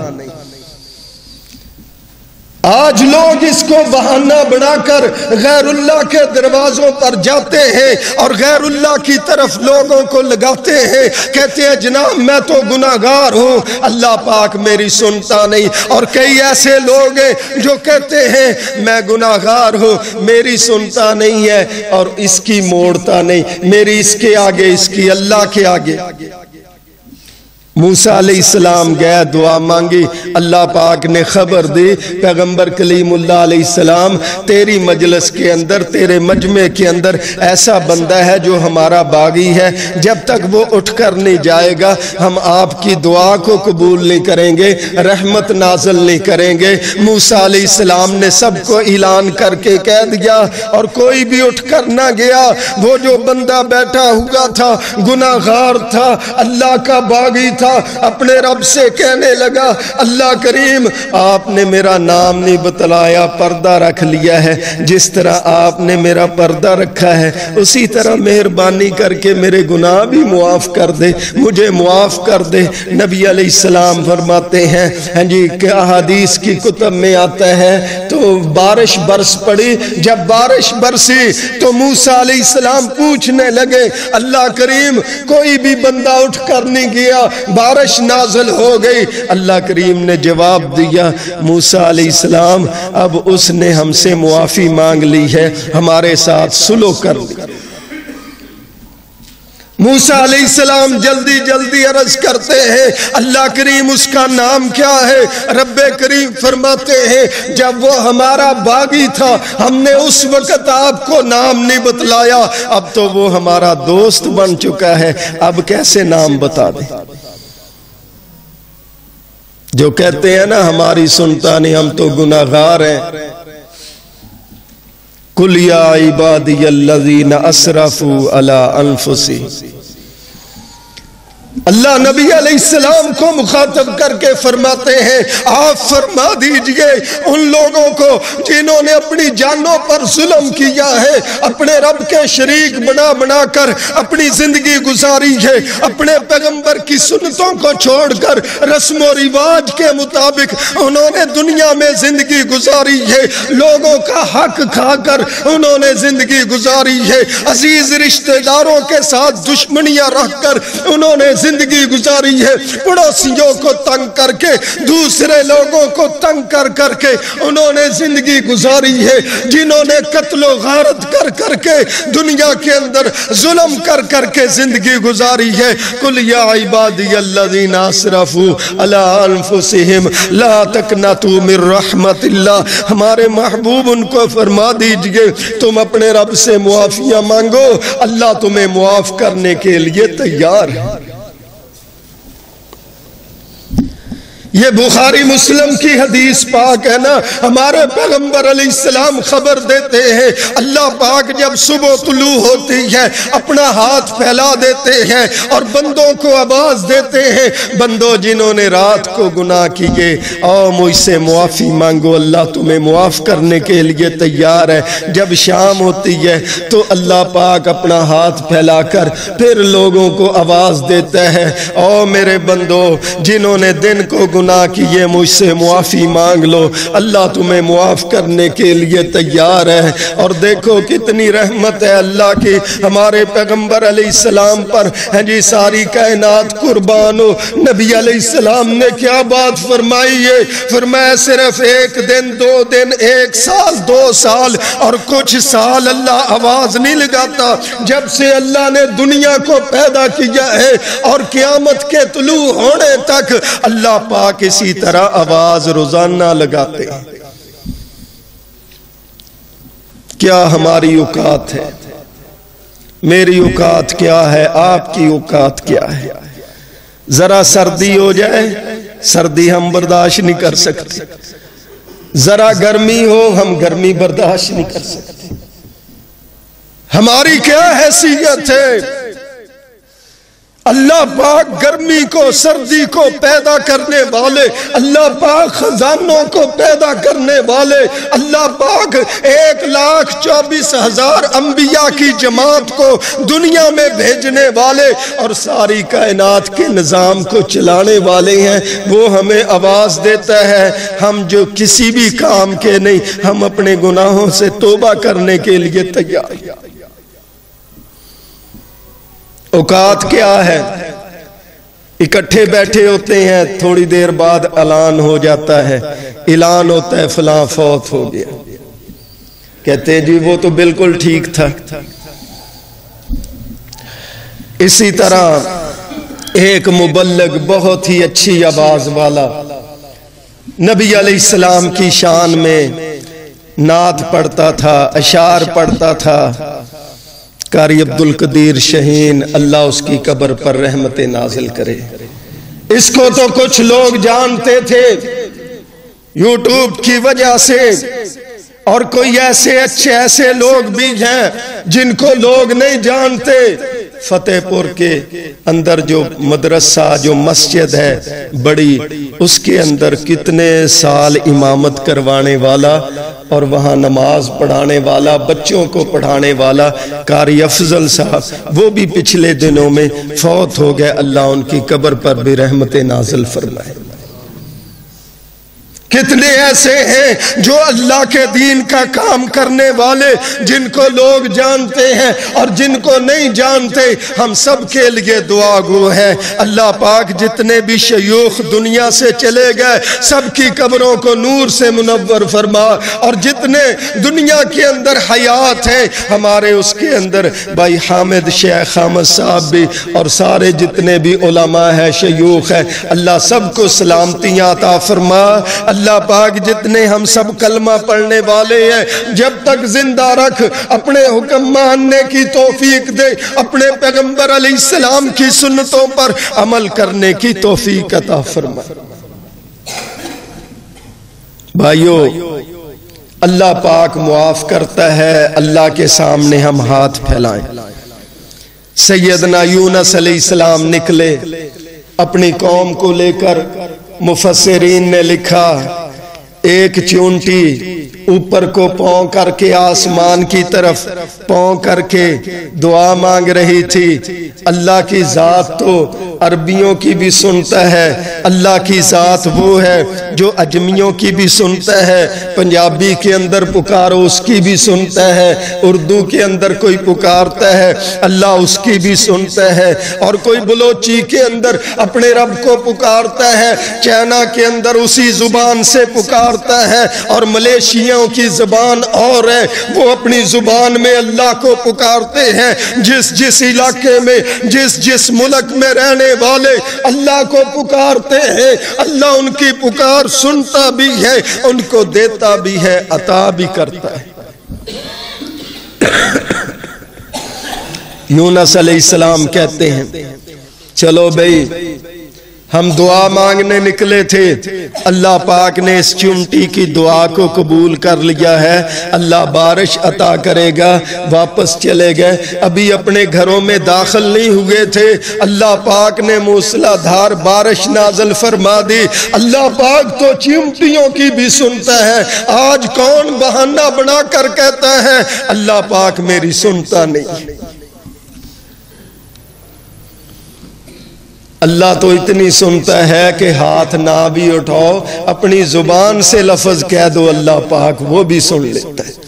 آج لوگ اس کو بہانہ بنا کر غیر اللہ کے دروازوں پر جاتے ہیں اور غیر اللہ کی طرف لوگوں کو لگاتے ہیں، کہتے ہیں جناب میں تو گناہگار ہوں، اللہ پاک میری سنتا نہیں۔ اور کئی ایسے لوگ ہیں جو کہتے ہیں میں گناہگار ہوں، میری سنتا نہیں ہے اور اس کی موڑتا نہیں، میری اس کے آگے، اس کی اللہ کے آگے۔ موسیٰ علیہ السلام گئے، دعا مانگی، اللہ پاک نے خبر دی، پیغمبر کلیم اللہ علیہ السلام تیری مجلس کے اندر، تیرے مجمع کے اندر ایسا بندہ ہے جو ہمارا باغی ہے، جب تک وہ اٹھ کر نہیں جائے گا ہم آپ کی دعا کو قبول نہیں کریں گے، رحمت نازل نہیں کریں گے۔ موسیٰ علیہ السلام نے سب کو اعلان کر کے کہہ دیا اور کوئی بھی اٹھ کر نہ گیا۔ وہ جو بندہ بیٹھا ہوا تھا گناہگار تھا، اللہ کا باغی تھا، اپنے رب سے کہنے لگا اللہ کریم آپ نے میرا نام نہیں بتلایا، پردہ رکھ لیا ہے، جس طرح آپ نے میرا پردہ رکھا ہے اسی طرح مہربانی کر کے میرے گناہ بھی معاف کر دے، مجھے معاف کر دے۔ نبی علیہ السلام فرماتے ہیں ہاں جی کہ احادیث کی کتب میں آتا ہے تو بارش برس پڑی، جب بارش برسی تو موسیٰ علیہ السلام پوچھنے لگے اللہ کریم کوئی بھی بندہ اٹھ کر نہیں گیا، بارش نازل ہو گئی۔ اللہ کریم نے جواب دیا موسیٰ علیہ السلام اب اس نے ہم سے معافی مانگ لی ہے، ہمارے ساتھ صلح کر لی۔ موسیٰ علیہ السلام جلدی جلدی عرض کرتے ہیں اللہ کریم اس کا نام کیا ہے؟ رب کریم فرماتے ہیں جب وہ ہمارا باغی تھا ہم نے اس وقت آپ کو نام نہیں بتلایا، اب تو وہ ہمارا دوست بن چکا ہے، اب کیسے نام بتا دیں؟ جو کہتے ہیں نا ہماری سنتا نہیں، ہم تو گناہگار ہیں۔ قُلْ يَا عِبَادِيَ الَّذِينَ أَسْرَفُوا عَلَىٰ أَنفُسِهِمْ۔ اللہ نبی علیہ السلام کو مخاطب کر کے فرماتے ہیں آپ فرما دیجئے ان لوگوں کو جنہوں نے اپنی جانوں پر ظلم کیا ہے، اپنے رب کے شریک بنا بنا کر اپنی زندگی گزاری ہے، اپنے پیغمبر کی سنتوں کو چھوڑ کر رسم و رواج کے مطابق انہوں نے دنیا میں زندگی گزاری ہے، لوگوں کا حق کھا کر انہوں نے زندگی گزاری ہے، عزیز رشتہ داروں کے ساتھ دشمنیاں رکھ کر انہوں نے زندگی گزاری ہے، پڑوسیوں کو تنگ کر کے، دوسرے لوگوں کو تنگ کر کر کے انہوں نے زندگی گزاری ہے، جنہوں نے قتل و غارت کر کر کے دنیا کے اندر ظلم کر کر کے زندگی گزاری ہے۔ قُلْ يَا عِبَادِيَ الَّذِينَ أَسْرَفُوا عَلَىٰ أَنفُسِهِمْ لَا تَقْنَطُوا مِن رَحْمَةِ اللَّهِ، ہمارے محبوب ان کو فرما دیجئے تم اپنے رب سے معافیاں مانگو، اللہ تمہیں معاف کرنے کے لیے تیار ہے۔ یہ بخاری مسلم کی حدیث پاک ہے نا، ہمارے پیغمبر علیہ السلام خبر دیتے ہیں اللہ پاک جب صبح طلوع ہوتی ہے اپنا ہاتھ پھیلا دیتے ہیں اور بندوں کو آواز دیتے ہیں بندوں جنہوں نے رات کو گناہ کیے آؤ مجھ سے معافی مانگو، اللہ تمہیں معاف کرنے کے لیے تیار ہے۔ جب شام ہوتی ہے تو اللہ پاک اپنا ہاتھ پھیلا کر پھر لوگوں کو آواز دیتا ہے آؤ میرے بندوں جنہوں نے دن کو گناہ کیے مجھ سے معافی مانگ لو، اللہ تمہیں معاف کرنے کے لیے تیار ہے۔ اور دیکھو کتنی رحمت ہے اللہ کی ہمارے پیغمبر علیہ السلام پر ہے جی، ساری کائنات قربان ہو۔ نبی علیہ السلام نے کیا بات فرمائی ہے؟ فرمایا صرف ایک دن، 2 دن، 1 سال، 2 سال اور کچھ سال اللہ آواز نہیں لگاتا، جب سے اللہ نے دنیا کو پیدا کیا ہے اور قیامت کے طلوع ہونے تک اللہ پاک اسی طرح آواز روزانہ لگاتے ہیں۔ کیا ہماری اوقات ہے؟ میری اوقات کیا ہے؟ آپ کی اوقات کیا ہے؟ ذرا سردی ہو جائے سردی ہم برداشت نہیں کر سکتے، ذرا گرمی ہو ہم گرمی برداشت نہیں کر سکتے۔ ہماری کیا حیثیت ہے؟ اللہ پاک گرمی کو سردی کو پیدا کرنے والے، اللہ پاک خزانوں کو پیدا کرنے والے، اللہ پاک 1,24,000 انبیاء کی جماعت کو دنیا میں بھیجنے والے اور ساری کائنات کے نظام کو چلانے والے ہیں۔ وہ ہمیں آواز دیتا ہے، ہم جو کسی بھی کام کے نہیں، ہم اپنے گناہوں سے توبہ کرنے کے لیے تیار ہیں۔ اوقات کیا ہے؟ اکٹھے بیٹھے ہوتے ہیں، تھوڑی دیر بعد اعلان ہو جاتا ہے، اعلان ہوتا ہے فلاں فوت ہو گیا، کہتے ہیں جی وہ تو بالکل ٹھیک تھا۔ اسی طرح ایک مبلغ بہت ہی اچھی آواز والا نبی علیہ السلام کی شان میں نعت پڑھتا تھا، اشعار پڑھتا تھا۔ قاری عبدالقدیر شہین، اللہ اس کی قبر پر رحمت نازل کرے۔ اس کو تو کچھ لوگ جانتے تھے یوٹیوب کی وجہ سے، اور کوئی ایسے لوگ بھی ہیں جن کو لوگ نہیں جانتے۔ فتح پور کے اندر جو مدرسہ، جو مسجد ہے بڑی، اس کے اندر کتنے سال امامت کروانے والا اور وہاں نماز پڑھانے والا، بچوں کو پڑھانے والا قاری افضل صاحب، وہ بھی پچھلے دنوں میں فوت ہو گئے۔ اللہ ان کی قبر پر بھی رحمت نازل فرمائے۔ کتنے ایسے ہیں جو اللہ کے دین کا کام کرنے والے، جن کو لوگ جانتے ہیں اور جن کو نہیں جانتے، ہم سب کے لیے دعا گو ہے۔ اللہ پاک جتنے بھی شیوخ دنیا سے چلے گئے، سب کی قبروں کو نور سے منور فرما، اور جتنے دنیا کے اندر حیات ہیں ہمارے، اس کے اندر بھائی حامد شیخ حامد صاحب بھی اور سارے جتنے بھی علماء ہیں، شیوخ ہیں، اللہ سب کو سلامتیاں عطا فرما۔ اللہ پاک جتنے ہم سب کلمہ پڑھنے والے ہیں، جب تک زندہ رکھ، اپنے حکم ماننے کی توفیق دے، اپنے پیغمبر علیہ السلام کی سنتوں پر عمل کرنے کی توفیق عطا فرما۔ بھائیو، اللہ پاک معاف کرتا ہے، اللہ کے سامنے ہم ہاتھ پھیلائیں۔ سیدنا یونس علیہ السلام نکلے اپنی قوم کو لے کر، مفسرین نے لکھا ایک چونٹی اوپر کو پاؤں کر کے آسمان کی طرف پاؤں کر کے دعا مانگ رہی تھی۔ اللہ کی ذات تو عربیوں کی بھی سنتا ہے، اللہ کی ذات وہ ہے جو اجمیوں کی بھی سنتا ہے، پنجابی کے اندر پکارو اس کی بھی سنتا ہے، اردو کے اندر کوئی پکارتا ہے اللہ اس کی بھی سنتا ہے، اور کوئی بلوچی کے اندر اپنے رب کو پکارتا ہے، چائنا کے اندر اسی زبان سے پکارتا ہے، اور ملیشیوں کی زبان اور ہے، وہ اپنی زبان میں اللہ کو پکارتے ہیں۔ جس علاقے میں جس ملک میں رہنے والے اللہ کو پکارتے ہیں، اللہ ان کی پکار سنتا بھی ہے، ان کو دیتا بھی ہے، عطا بھی کرتا ہے۔ یونس علیہ السلام کہتے ہیں چلو بھئی ہم دعا مانگنے نکلے تھے، اللہ پاک نے اس چونٹی کی دعا کو قبول کر لیا ہے، اللہ بارش عطا کرے گا۔ واپس چلے گئے، ابھی اپنے گھروں میں داخل نہیں ہوئے تھے، اللہ پاک نے موسلا دھار بارش نازل فرما دی۔ اللہ پاک تو چونٹیوں کی بھی سنتا ہے، آج کون بہانہ بنا کر کہتا ہے اللہ پاک میری سنتا نہیں۔ اللہ تو اتنی سنتا ہے کہ ہاتھ نہ بھی اٹھاؤ، اپنی زبان سے لفظ کہہ دو اللہ پاک وہ بھی سن لیتا ہے۔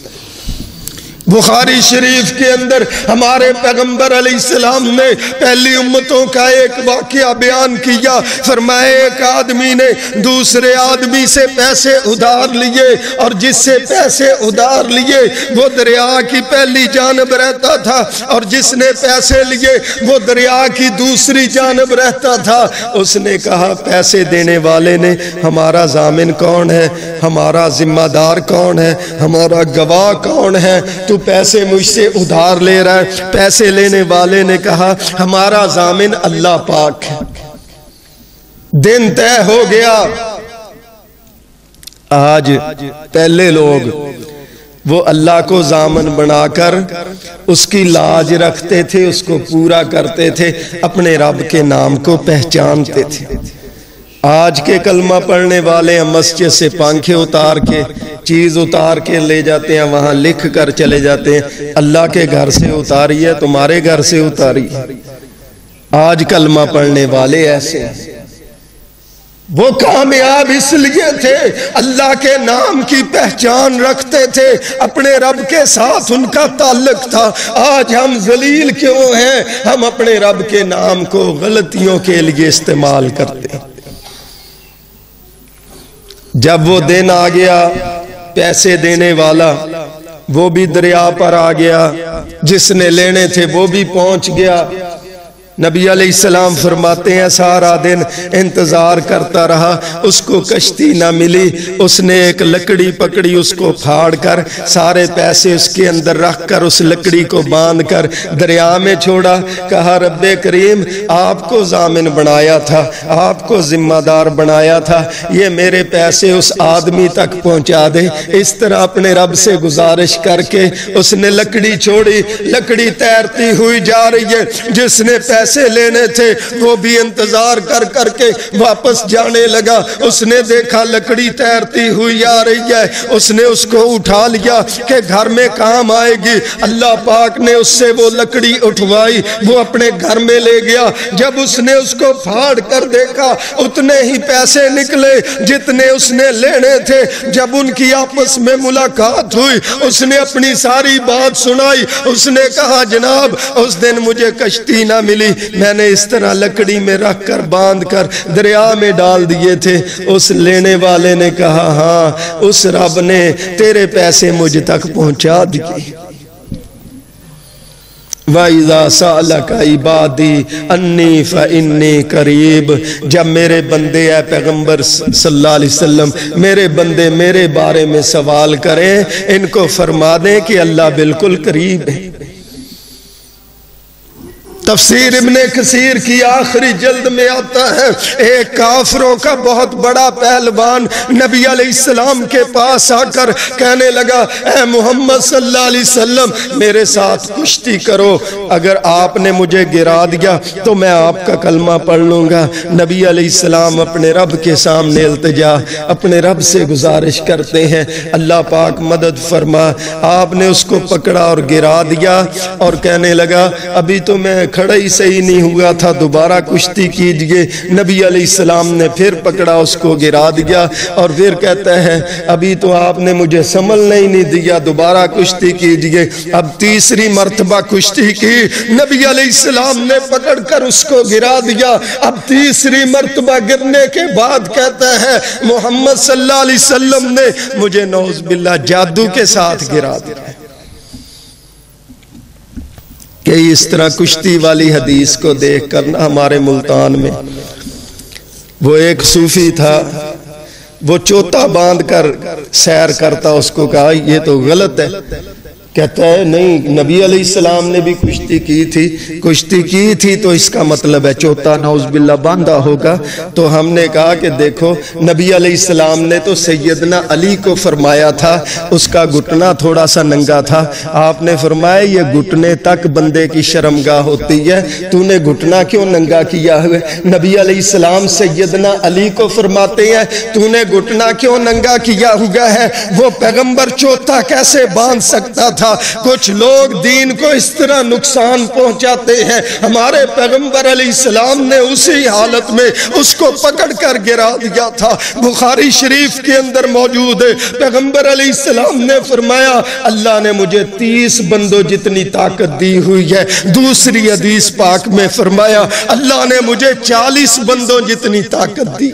بخاری شریف کے اندر ہمارے پیغمبر علیہ السلام نے پہلی امتوں کا ایک واقعہ بیان کیا، فرمایا ایک آدمی نے دوسرے آدمی سے پیسے ادھار لیے، اور جس سے پیسے ادھار لیے وہ دریا کی پہلی جانب رہتا تھا، اور جس نے پیسے لیے وہ دریا کی دوسری جانب رہتا تھا۔ اس نے کہا پیسے دینے والے نے ہمارا ضامن کون ہے، ہمارا ذمہ دار کون ہے، ہمارا گواہ کون ہے، تو پیسے مجھ سے ادھار لے رہا ہے۔ پیسے لینے والے نے کہا ہمارا ضامن اللہ پاک ہے۔ دن طے ہو گیا، آج پہلے لوگ وہ اللہ کو ضامن بنا کر اس کی لاج رکھتے تھے، اس کو پورا کرتے تھے، اپنے رب کے نام کو پہچانتے تھے۔ آج کے کلمہ پڑھنے والے ہیں مسجد سے پنکھے اتار کے چیز اتار کے لے جاتے ہیں، وہاں لکھ کر چلے جاتے ہیں اللہ کے گھر سے اتاری ہے، تمہارے گھر سے اتاری ہے۔ آج کلمہ پڑھنے والے ایسے ہیں۔ وہ کامیاب اس لیے تھے، اللہ کے نام کی پہچان رکھتے تھے، اپنے رب کے ساتھ ان کا تعلق تھا۔ آج ہم ذلیل کیوں ہیں؟ ہم اپنے رب کے نام کو غلطیوں کے لیے استعمال کرتے ہیں۔ جب وہ دن آ گیا، پیسے دینے والا وہ بھی دریا پر آ گیا، جس نے لینے تھے وہ بھی پہنچ گیا۔ نبی علیہ السلام فرماتے ہیں سارا دن انتظار کرتا رہا، اس کو کشتی نہ ملی، اس نے ایک لکڑی پکڑی، اس کو پھاڑ کر سارے پیسے اس کے اندر رکھ کر اس لکڑی کو باندھ کر دریا میں چھوڑا۔ کہا رب کریم آپ کو ضامن بنایا تھا، آپ کو ذمہ دار بنایا تھا، یہ میرے پیسے اس آدمی تک پہنچا دے۔ اس طرح اپنے رب سے گزارش کر کے اس نے لکڑی چھوڑی، لکڑی تیرتی ہوئی جا رہی ہے۔ جس نے پیسے لینے تھے وہ بھی انتظار کر کر کے واپس جانے لگا۔ اس نے دیکھا لکڑی تیرتی ہوئی آ رہی ہے، اس نے اس کو اٹھا لیا کہ گھر میں کام آئے گی۔ اللہ پاک نے اس سے وہ لکڑی اٹھوائی، وہ اپنے گھر میں لے گیا۔ جب اس نے اس کو پھاڑ کر دیکھا اتنے ہی پیسے نکلے جتنے اس نے لینے تھے۔ جب ان کی آپس میں ملاقات ہوئی، اس نے اپنی ساری بات سنائی۔ اس نے کہا جناب اس دن مجھے کشتی نہ ملی، میں نے اس طرح لکڑی میں رکھ کر باندھ کر دریا میں ڈال دیے تھے۔ اس لینے والے نے کہا ہاں اس رب نے تیرے پیسے مجھ تک پہنچا دیے۔ وَإِذَا سَأَلَكَ عِبَادِي أَنِّي فَإِنِّي قَرِيبٌ، جب میرے بندے اے پیغمبر صلی اللہ علیہ وسلم میرے بندے میرے بارے میں سوال کریں، ان کو فرما دیں کہ اللہ بالکل قریب ہے۔ تفسیر ابن کثیر کی آخری جلد میں آتا ہے ایک کافروں کا بہت بڑا پہلوان نبی علیہ السلام کے پاس آ کر کہنے لگا اے محمد صلی اللہ علیہ وسلم میرے ساتھ کشتی کرو، اگر آپ نے مجھے گرا دیا تو میں آپ کا کلمہ پڑھ لوں گا۔ نبی علیہ السلام اپنے رب کے سامنے التجا اپنے رب سے گزارش کرتے ہیں اللہ پاک مدد فرما۔ آپ نے اس کو پکڑا اور گرا دیا اور کہنے لگا ابھی تو میں کھڑا ہی صحیح نہیں ہوا تھا، دوبارہ کشتی کیجئے۔ نبی علیہ السلام نے پھر پکڑا اس کو گرا دیا اور پھر کہتا ہے ابھی تو آپ نے مجھے سنبھلنے ہی نہیں دیا، دوبارہ کشتی کیجئے۔ اب تیسری مرتبہ کشتی کی، نبی علیہ السلام نے پکڑ کر اس کو گرا دیا۔ اب تیسری مرتبہ گرنے کے بعد کہتا ہے محمد صلی اللہ علیہ وسلم نے مجھے نعوذ باللہ جادو کے ساتھ گرا دیا۔ کہ اس طرح کشتی والی حدیث کو دیکھ کر ہمارے ملتان میں وہ ایک صوفی تھا، وہ چوتا باندھ کر سیر کرتا، اس کو کہا یہ تو غلط ہے، کہتا ہے نہیں نبی علیہ السلام نے بھی کشتی کی تھی تو اس کا مطلب ہے چوتا نعوذ باللہ باندھا ہوگا۔ تو ہم نے کہا کہ دیکھو نبی علیہ السلام نے تو سیدنا علی کو فرمایا تھا، اس کا گھٹنا تھوڑا سا ننگا تھا، آپ نے فرمایا یہ گھٹنے تک بندے کی شرمگاہ ہوتی ہے، تو نے گھٹنا کیوں ننگا کیا ہوئے؟ نبی علیہ السلام سیدنا علی کو فرماتے ہیں تو نے گھٹنا کیوں ننگا کیا ہوا ہے؟ وہ پیغمبر چوتا کیسے باندھ سکتا تھا؟ کچھ لوگ دین کو اس طرح نقصان پہنچاتے ہیں۔ ہمارے پیغمبر علیہ السلام نے اسی حالت میں اس کو پکڑ کر گرا دیا تھا، بخاری شریف کے اندر موجود ہے۔ پیغمبر علیہ السلام نے فرمایا اللہ نے مجھے 30 بندوں جتنی طاقت دی ہوئی ہے۔ دوسری حدیث پاک میں فرمایا اللہ نے مجھے 40 بندوں جتنی طاقت دی۔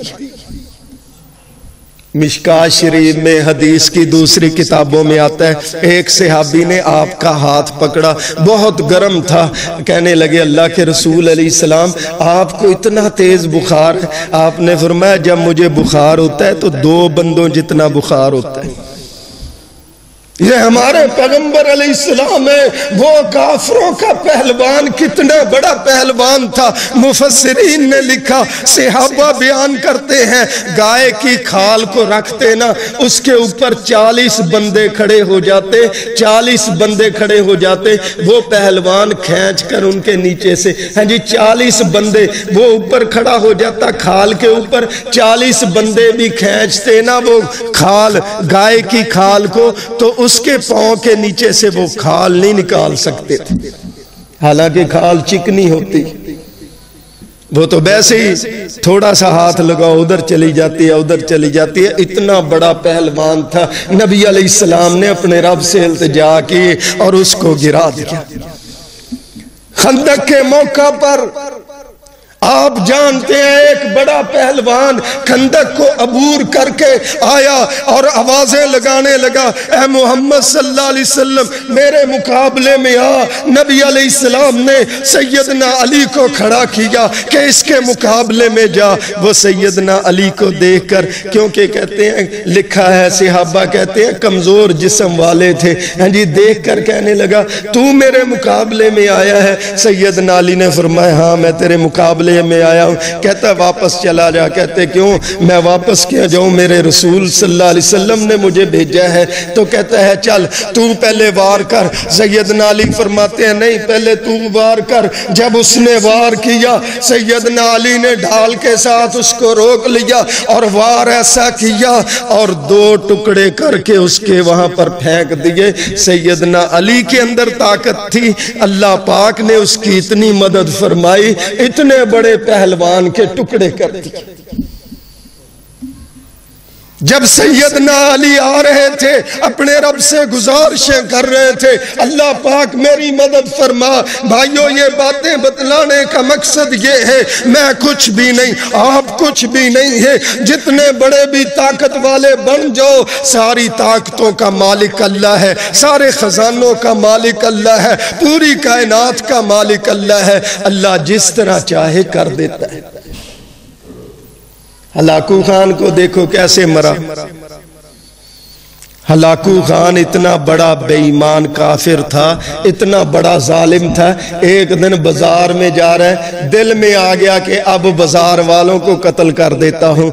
مشکاہ شریف میں حدیث کی دوسری کتابوں میں آتا ہے ایک صحابی نے آپ کا ہاتھ پکڑا، بہت گرم تھا، کہنے لگے اللہ کے رسول علیہ السلام آپ کو اتنا تیز بخار ہے؟ آپ نے فرمایا جب مجھے بخار ہوتا ہے تو 2 بندوں جتنا بخار ہوتا ہے۔ یہ ہمارے پیغمبر علیہ السلام ہے، وہ کافروں کا پہلوان کتنا بڑا پہلوان تھا۔ مفسرین نے لکھا، صحابہ بیان کرتے ہیں، گائے کی کھال کو رکھتے نا، اس کے اوپر 40 بندے کھڑے ہو جاتے، 40 بندے کھڑے ہو جاتے، وہ پہلوان کھینچ کر ان کے نیچے سے 40 بندے، وہ اوپر کھڑا ہو جاتا کھال کے اوپر، 40 بندے بھی کھینچتے نا وہ کھال، گائے کی کھال کو، تو اس کے پاؤں کے نیچے سے وہ کھال نہیں نکال سکتے تھے، حالانکہ کھال چکنی ہوتی، وہ تو ویسے ہی تھوڑا سا ہاتھ لگاؤ ادھر چلی جاتی ہے ادھر چلی جاتی ہے۔ اتنا بڑا پہلوان تھا، نبی علیہ السلام نے اپنے رب سے التجا کی اور اس کو گرا دیا۔ خندق کے موقع پر آپ جانتے ہیں ایک بڑا پہلوان خندق کو عبور کر کے آیا اور آوازیں لگانے لگا، اے محمد صلی اللہ علیہ وسلم میرے مقابلے میں آ۔ نبی علیہ السلام نے سیدنا علی کو کھڑا کیا کہ اس کے مقابلے میں جا۔ وہ سیدنا علی کو دیکھ کر، کیونکہ کہتے ہیں لکھا ہے صحابہ کہتے ہیں کمزور جسم والے تھے، دیکھ کر کہنے لگا تو میرے مقابلے میں آیا ہے؟ سیدنا علی نے فرمایا ہاں میں تیرے مقابلے میں آیا ہوں۔ کہتا ہے واپس چلا جا۔ کہتے کیوں؟ میں واپس کیا جاؤں؟ میرے رسول صلی اللہ علیہ وسلم نے مجھے بھیجا ہے۔ تو کہتا ہے چل تو پہلے وار کر۔ سیدنا علی فرماتے ہیں نہیں پہلے تو وار کر۔ جب اس نے وار کیا سیدنا علی نے ڈھال کے ساتھ اس کو روک لیا اور وار ایسا کیا اور 2 ٹکڑے کر کے اس کے وہاں پر پھینک دیے۔ سیدنا علی کے اندر طاقت تھی، اللہ پاک نے اس کی اتنی مدد فرمائی، اتنے بڑے پہلوان کے ٹکڑے کر دیے۔ جب سیدنا علی آ رہے تھے اپنے رب سے گزارشیں کر رہے تھے، اللہ پاک میری مدد فرما۔ بھائیو یہ باتیں بتلانے کا مقصد یہ ہے میں کچھ بھی نہیں، آپ کچھ بھی نہیں ہے، جتنے بڑے بھی طاقت والے بن جاؤ، ساری طاقتوں کا مالک اللہ ہے، سارے خزانوں کا مالک اللہ ہے، پوری کائنات کا مالک اللہ ہے۔ اللہ جس طرح چاہے کر دیتا ہے۔ ہلاکو خان کو دیکھو کیسے مرا۔ ہلاکو خان اتنا بڑا بے ایمان کافر تھا، اتنا بڑا ظالم تھا، ایک دن بازار میں جا رہا ہے، دل میں آ گیا کہ اب بازار والوں کو قتل کر دیتا ہوں۔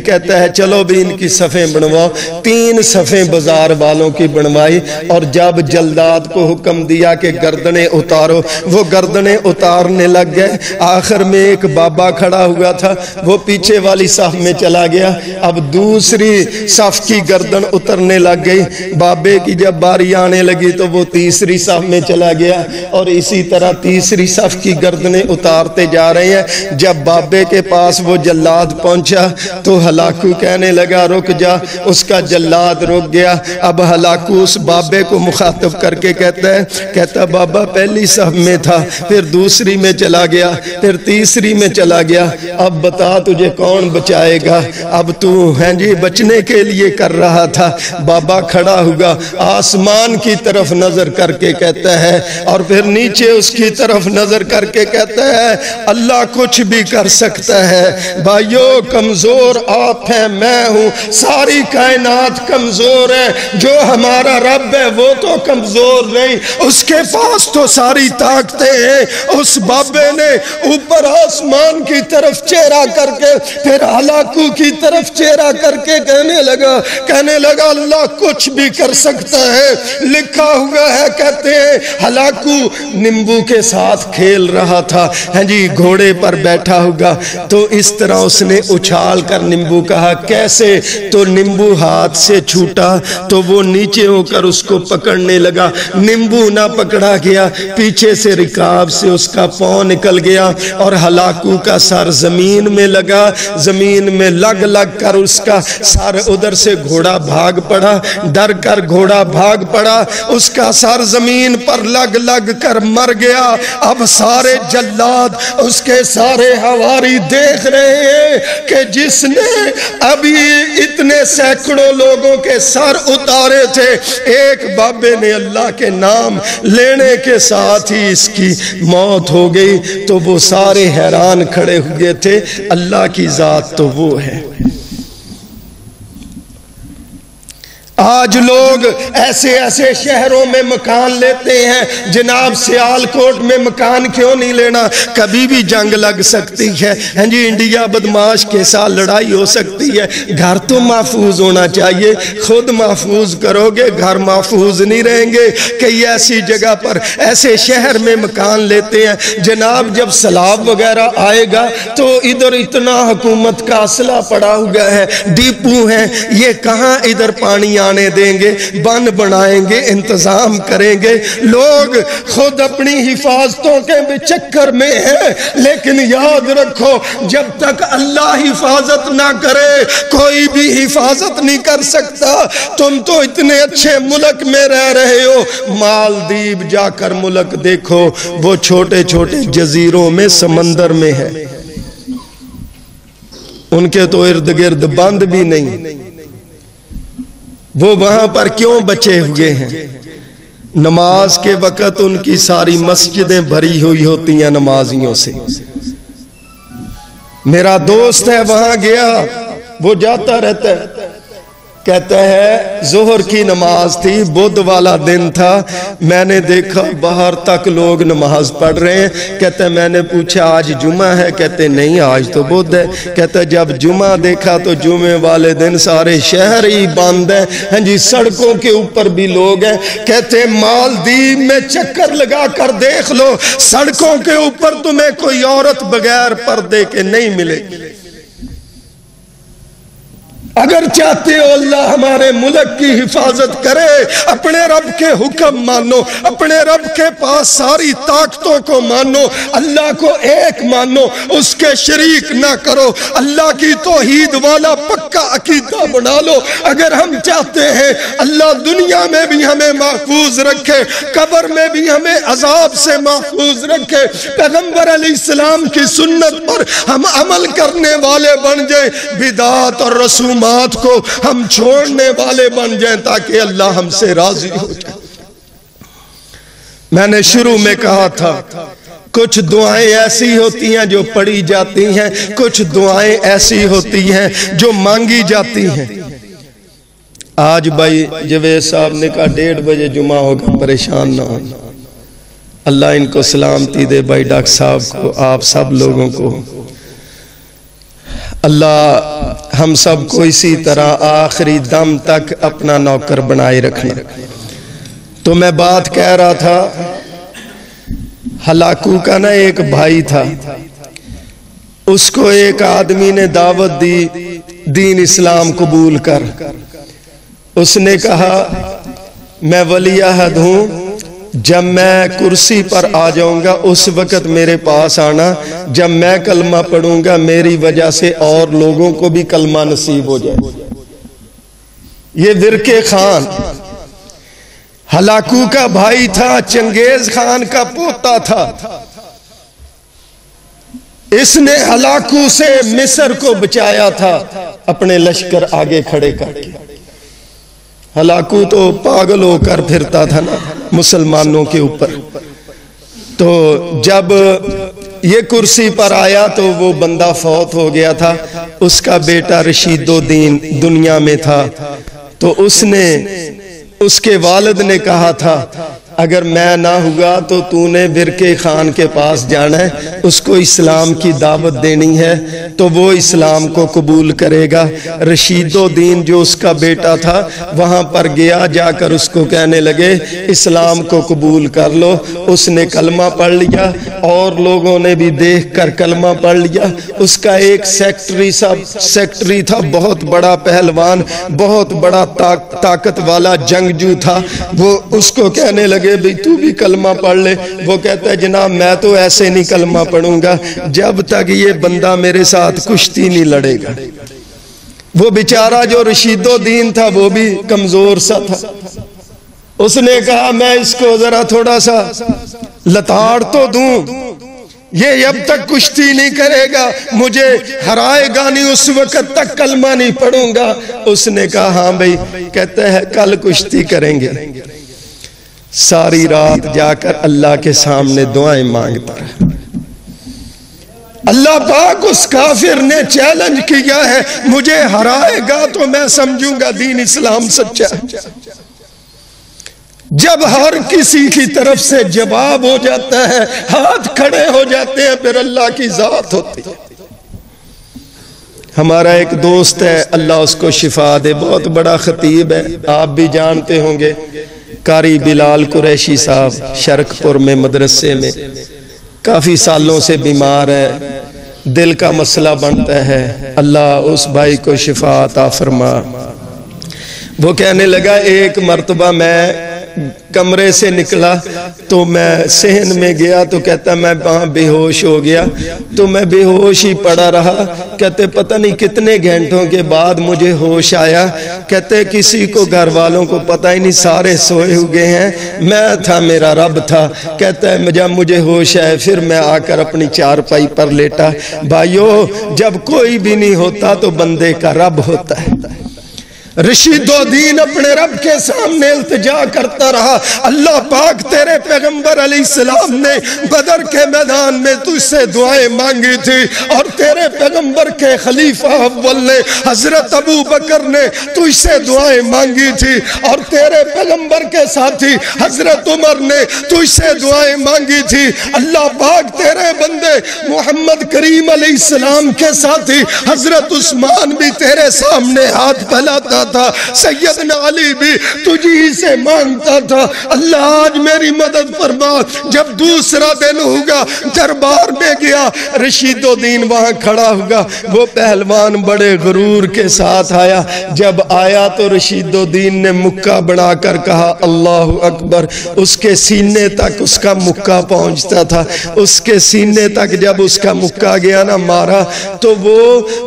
کہتا ہے چلو بھی ان کی صفیں بنواؤ۔ 3 صفیں بازار والوں کی بنوائی اور جب جلداد کو حکم دیا کہ گردنیں اتارو، وہ گردنیں اتارنے لگ گئے۔ آخر میں ایک بابا کھڑا ہوا تھا، وہ پیچھے والی صف میں چلا گیا، اب دوسری صف کی گردن اترنے لگ گئی۔ بابے کی جب باری آنے لگی تو وہ تیسری صف میں چلا گیا اور اسی طرح تیسری صف کی گردنیں اتارتے جا رہے ہیں۔ جب بابے کے پاس وہ جلاد پہنچا تو ہلاکو کہنے لگا رک جا، اس کا جلاد رک گیا۔ اب ہلاکو اس بابے کو مخاطب کر کے کہتا بابا پہلی صف میں تھا، پھر دوسری میں چلا گیا، پھر تیسری میں چلا گیا، اب بتا تجھے کون بچائے گا؟ اب تو بچنے کے لیے کر رہا تھا۔ بابا کھڑا ہوگا، آسمان کی طرف نظر کر کے کہتا ہے اور پھر نیچے اس کی طرف نظر کر کے کہتا ہے اللہ کچھ بھی کر سکتا ہے۔ بھائیو کمزور آپ ہیں، میں ہوں، ساری کائنات کمزور ہے، جو ہمارا رب ہے وہ تو کمزور نہیں، اس کے پاس تو ساری طاقتیں ہیں۔ اس بابے نے اوپر آسمان کی طرف چہرہ کر کے پھر ہلاکو کی طرف چہرہ کر کے کہنے لگا اللہ کچھ بھی کر سکتا ہے۔ لکھا ہوا ہے کہتے ہیں ہلاکو نیمبو کے ساتھ کھیل رہا تھا، گھوڑے پر بیٹھا ہوگا، تو اس طرح اس نے اچھال کر نیمبو کہا کیسے، تو نیمبو ہاتھ سے چھوٹا تو وہ نیچے ہو کر اس کو پکڑنے لگا، نیمبو نہ پکڑا گیا، پیچھے سے رکاب سے اس کا پاؤں نکل گیا اور ہلاکو کا سر زمین میں لگا، زمین میں لگ کر اس کا سر ادھر سے گھوڑا بھاگ پڑا، ڈر کر گھوڑا بھاگ پڑا، اس کا سر زمین پر لگ کر مر گیا۔ اب سارے جلاد اس کے سارے حواری دیکھ رہے ہیں کہ جس نے ابھی اتنے سینکڑوں لوگوں کے سر اتارے تھے، ایک بابے نے اللہ کے نام لینے کے ساتھ ہی اس کی موت ہو گئی۔ تو وہ سارے حیران کھڑے ہوئے تھے، اللہ کی ذات تو وہ ہے۔ آج لوگ ایسے ایسے شہروں میں مکان لیتے ہیں، جناب سیالکوٹ میں مکان کیوں نہیں لینا؟ کبھی بھی جنگ لگ سکتی ہے، ہاں جی انڈیا بدماش کے ساتھ لڑائی ہو سکتی ہے، گھر تو محفوظ ہونا چاہیے۔ خود محفوظ کرو گے گھر محفوظ نہیں رہیں گے۔ کئی ایسی جگہ پر ایسے شہر میں مکان لیتے ہیں، جناب جب سیلاب وغیرہ آئے گا تو ادھر اتنا حکومت کا اسلحہ پڑا ہوا ہے، ڈیپو ہیں، یہ کہاں ادھر پانی آنے دیں گے؟ بند بنائیں گے، انتظام کریں گے۔ لوگ خود اپنی حفاظتوں کے بھی چکر میں ہیں، لیکن یاد رکھو جب تک اللہ حفاظت نہ کرے کوئی بھی حفاظت نہیں کر سکتا۔ تم تو اتنے اچھے ملک میں رہ رہے ہو، مالدیپ جا کر ملک دیکھو، وہ چھوٹے چھوٹے جزیروں میں سمندر میں ہے، ان کے تو ارد گرد بند بھی نہیں، وہ وہاں پر کیوں بچے ہوئے ہیں؟ نماز کے وقت ان کی ساری مسجدیں بھری ہوئی ہوتی ہیں نمازیوں سے۔ میرا دوست ہے وہاں گیا، وہ جاتا رہتا ہے، کہتا ہے ظہر کی نماز تھی، بدھ والا دن تھا، میں نے دیکھا باہر تک لوگ نماز پڑھ رہے ہیں۔ کہتا ہے میں نے پوچھا آج جمعہ ہے؟ کہتے نہیں آج تو بدھ ہے۔ کہتا ہے جب جمعہ دیکھا تو جمعے والے دن سارے شہر ہی بند ہیں، ہاں جی سڑکوں کے اوپر بھی لوگ ہیں۔ کہتے ہیں مالدیپ میں چکر لگا کر دیکھ لو، سڑکوں کے اوپر تمہیں کوئی عورت بغیر پردے کے نہیں ملے گی۔ اگر چاہتے ہو اللہ ہمارے ملک کی حفاظت کرے، اپنے رب کے حکم مانو، اپنے رب کے پاس ساری طاقتوں کو مانو، اللہ کو ایک مانو، اس کے شریک نہ کرو، اللہ کی توحید والا پکا عقیدہ بنا لو۔ اگر ہم چاہتے ہیں اللہ دنیا میں بھی ہمیں محفوظ رکھے، قبر میں بھی ہمیں عذاب سے محفوظ رکھے، پیغمبر علیہ السلام کی سنت پر ہم عمل کرنے والے بن جائیں، بدعات اور رسومات کو ہم چھوڑنے والے بن جائیں، تاکہ اللہ ہم سے راضی ہو جائے۔ میں نے شروع میں کہا تھا کچھ دعائیں ایسی ہوتی ہیں جو پڑھی جاتی ہیں، کچھ دعائیں ایسی ہوتی ہیں جو مانگی جاتی ہیں۔ آج بھائی جوید صاحب نے کہا 1:30 بجے جمعہ ہوگا، پریشان نہ ہو، اللہ ان کو سلامتی دے، بھائی ڈاکٹر صاحب کو، آپ سب لوگوں کو، اللہ ہم سب کو اسی طرح آخری دم تک اپنا نوکر بنائے رکھنا۔ تو میں بات کہہ رہا تھا، ہلاکو کا نا ایک بھائی تھا، اس کو ایک آدمی نے دعوت دی دین اسلام قبول کر۔ اس نے کہا میں ولی عہد ہوں، جب میں کرسی پر آ جاؤں گا اس وقت میرے پاس آنا، جب میں کلمہ پڑھوں گا میری وجہ سے اور لوگوں کو بھی کلمہ نصیب ہو جائے۔ یہ ورکے خان ہلاکو کا بھائی تھا، چنگیز خان کا پوتا تھا۔ اس نے ہلاکو سے مصر کو بچایا تھا اپنے لشکر آگے کھڑے کر کے۔ ہلاکو تو پاگل ہو کر پھرتا تھا نا مسلمانوں کے اوپر۔ تو جب یہ کرسی پر آیا تو وہ بندہ فوت ہو گیا تھا، اس کا بیٹا رشید الدین دنیا میں تھا۔ تو اس کے والد نے کہا تھا اگر میں نہ ہوا تو تو نے ورکے خان کے پاس جانا ہے، اس کو اسلام کی دعوت دینی ہے تو وہ اسلام کو قبول کرے گا۔ رشید الدین جو اس کا بیٹا تھا وہاں پر گیا، جا کر اس کو کہنے لگے اسلام کو قبول کر لو۔ اس نے کلمہ پڑھ لیا اور لوگوں نے بھی دیکھ کر کلمہ پڑھ لیا۔ اس کا ایک سیکٹری تھا، بہت بڑا پہلوان، بہت بڑا طاقت والا جنگجو تھا، وہ اس کو کہنے لگے بھئی تو بھی کلمہ پڑھ لے۔ وہ کہتا ہے جناب میں تو ایسے نہیں کلمہ پڑھوں گا جب تک یہ بندہ میرے ساتھ کشتی نہیں لڑے گا۔ وہ بیچارہ جو رشید الدین تھا وہ بھی کمزور سا تھا، اس نے کہا میں اس کو ذرا تھوڑا سا لتاڑ تو دوں، یہ جب تک کشتی نہیں کرے گا مجھے ہرائے گا نہیں، اس وقت تک کلمہ نہیں پڑھوں گا۔ اس نے کہا ہاں بھئی، کہتا ہے کل کشتی کریں گے۔ ساری رات جا کر اللہ کے سامنے دعائیں مانگتا رہا۔ اللہ پاک اس کافر نے چیلنج کیا ہے، مجھے ہرائے گا تو میں سمجھوں گا دین اسلام سچا ہے۔ جب ہر کسی کی طرف سے جواب ہو جاتا ہے، ہاتھ کھڑے ہو جاتے ہیں، پھر اللہ کی ذات ہوتی ہے۔ ہمارا ایک دوست ہے، اللہ اس کو شفا دے، بہت بڑا خطیب ہے، آپ بھی جانتے ہوں گے، قاری بلال قریشی صاحب، شرک پور میں مدرسے میں کافی سالوں سے بیمار ہے، دل کا مسئلہ بنتا ہے، اللہ اس بھائی کو شفا عطا فرما۔ وہ کہنے لگا ایک مرتبہ میں کمرے سے نکلا تو میں صحن میں گیا تو کہتا میں وہاں بے ہوش ہو گیا، تو میں بے ہوش ہی پڑا رہا، کہتے پتہ نہیں کتنے گھنٹوں کے بعد مجھے ہوش آیا، کہتے کسی کو گھر والوں کو پتہ ہی نہیں، سارے سوئے ہوئے ہیں، میں تھا، میرا رب تھا۔ کہتا ہے جب مجھے ہوش آئے پھر میں آ کر اپنی چارپائی پر لیٹا۔ بھائیو، جب کوئی بھی نہیں ہوتا تو بندے کا رب ہوتا ہے۔ رشید الدین اپنے رب کے سامنے التجا کرتا رہا، اللہ پاک تیرے پیغمبر علیہ السلام نے بدر کے میدان میں تجھ سے دعائیں مانگی تھی، اور تیرے پیغمبر کے خلیفہ اول نے حضرت ابو بکر نے تجھ سے دعائیں مانگی تھی، اور تیرے پیغمبر کے ساتھی حضرت عمر نے تجھ سے دعائیں مانگی تھی۔ اللہ پاک تیرے بندے محمد کریم علیہ السلام کے ساتھی حضرت عثمان بھی تیرے سامنے ہاتھ پھیلاتا تھا، سیدنا علی بھی تجھی سے مانگتا تھا، اللہ آج میری مدد فرما۔ جب دوسرا دن ہوگا دربار میں گیا، رشید الدین وہاں کھڑا ہوگا، وہ پہلوان بڑے غرور کے ساتھ آیا، جب آیا تو رشید الدین نے مکہ بنا کر کہا اللہ اکبر، اس کے سینے تک اس کا مکہ پہنچتا تھا، اس کے سینے تک جب اس کا مکہ گیا نا مارا تو وہ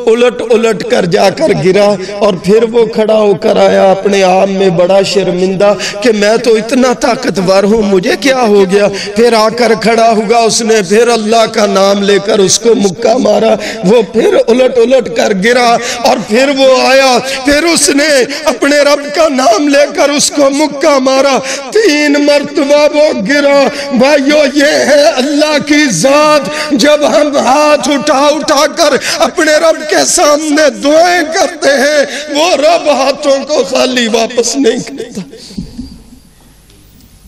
الٹ کر جا کر گرا، اور پھر وہ کھڑا ہو کر آیا اپنے آپ میں بڑا شرمندہ کہ میں تو اتنا طاقتور ہوں، مجھے کیا ہو گیا۔ پھر آ کر کھڑا ہوگا، اس نے پھر اللہ کا نام لے کر اس کو مکہ مارا، وہ پھر الٹ کر گرا، اور پھر وہ آیا، پھر اس نے اپنے رب کا نام لے کر اس کو مکہ مارا، 3 مرتبہ وہ گرا۔ بھائیو، یہ ہے اللہ کی ذات۔ جب ہم ہاتھ اٹھا کر اپنے رب کے سامنے دعائیں کرتے ہیں، وہ رب ہاتھوں کو خالی واپس نہیں کرتا۔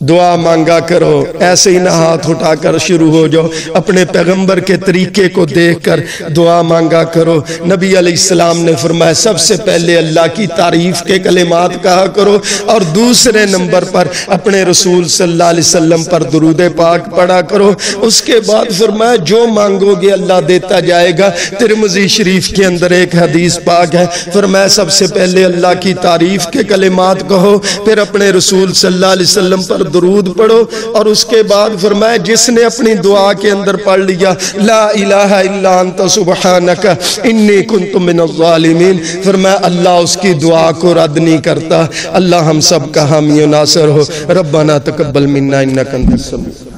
دعا مانگا کرو، ایسے ہی نہ ہاتھ اٹھا کر شروع ہو جاؤ، اپنے پیغمبر کے طریقے کو دیکھ کر دعا مانگا کرو۔ نبی علیہ السلام نے فرمایا سب سے پہلے اللہ کی تعریف کے کلمات کہا کرو، اور دوسرے نمبر پر اپنے رسول صلی اللہ علیہ وسلم پر درود پاک پڑھا کرو۔ اس کے بعد فرمایا جو مانگو گے اللہ دیتا جائے گا۔ ترمذی شریف کے اندر ایک حدیث پاک ہے، فرمایا سب سے پہلے اللہ کی تعریف کے کلمات کہو، پھر اپنے رسول صلی اللہ علیہ وسلم پر درود پڑھو، اور اس کے بعد فرمایا جس نے اپنی دعا کے اندر پڑھ لیا لا الہ الا انت سبحانک انی کنت من الظالمین، فرمایا اللہ اس کی دعا کو رد نہیں کرتا۔ اللہ ہم سب کا حامی و ناصر ہو۔ ربنا تقبل منا انک انت السمیع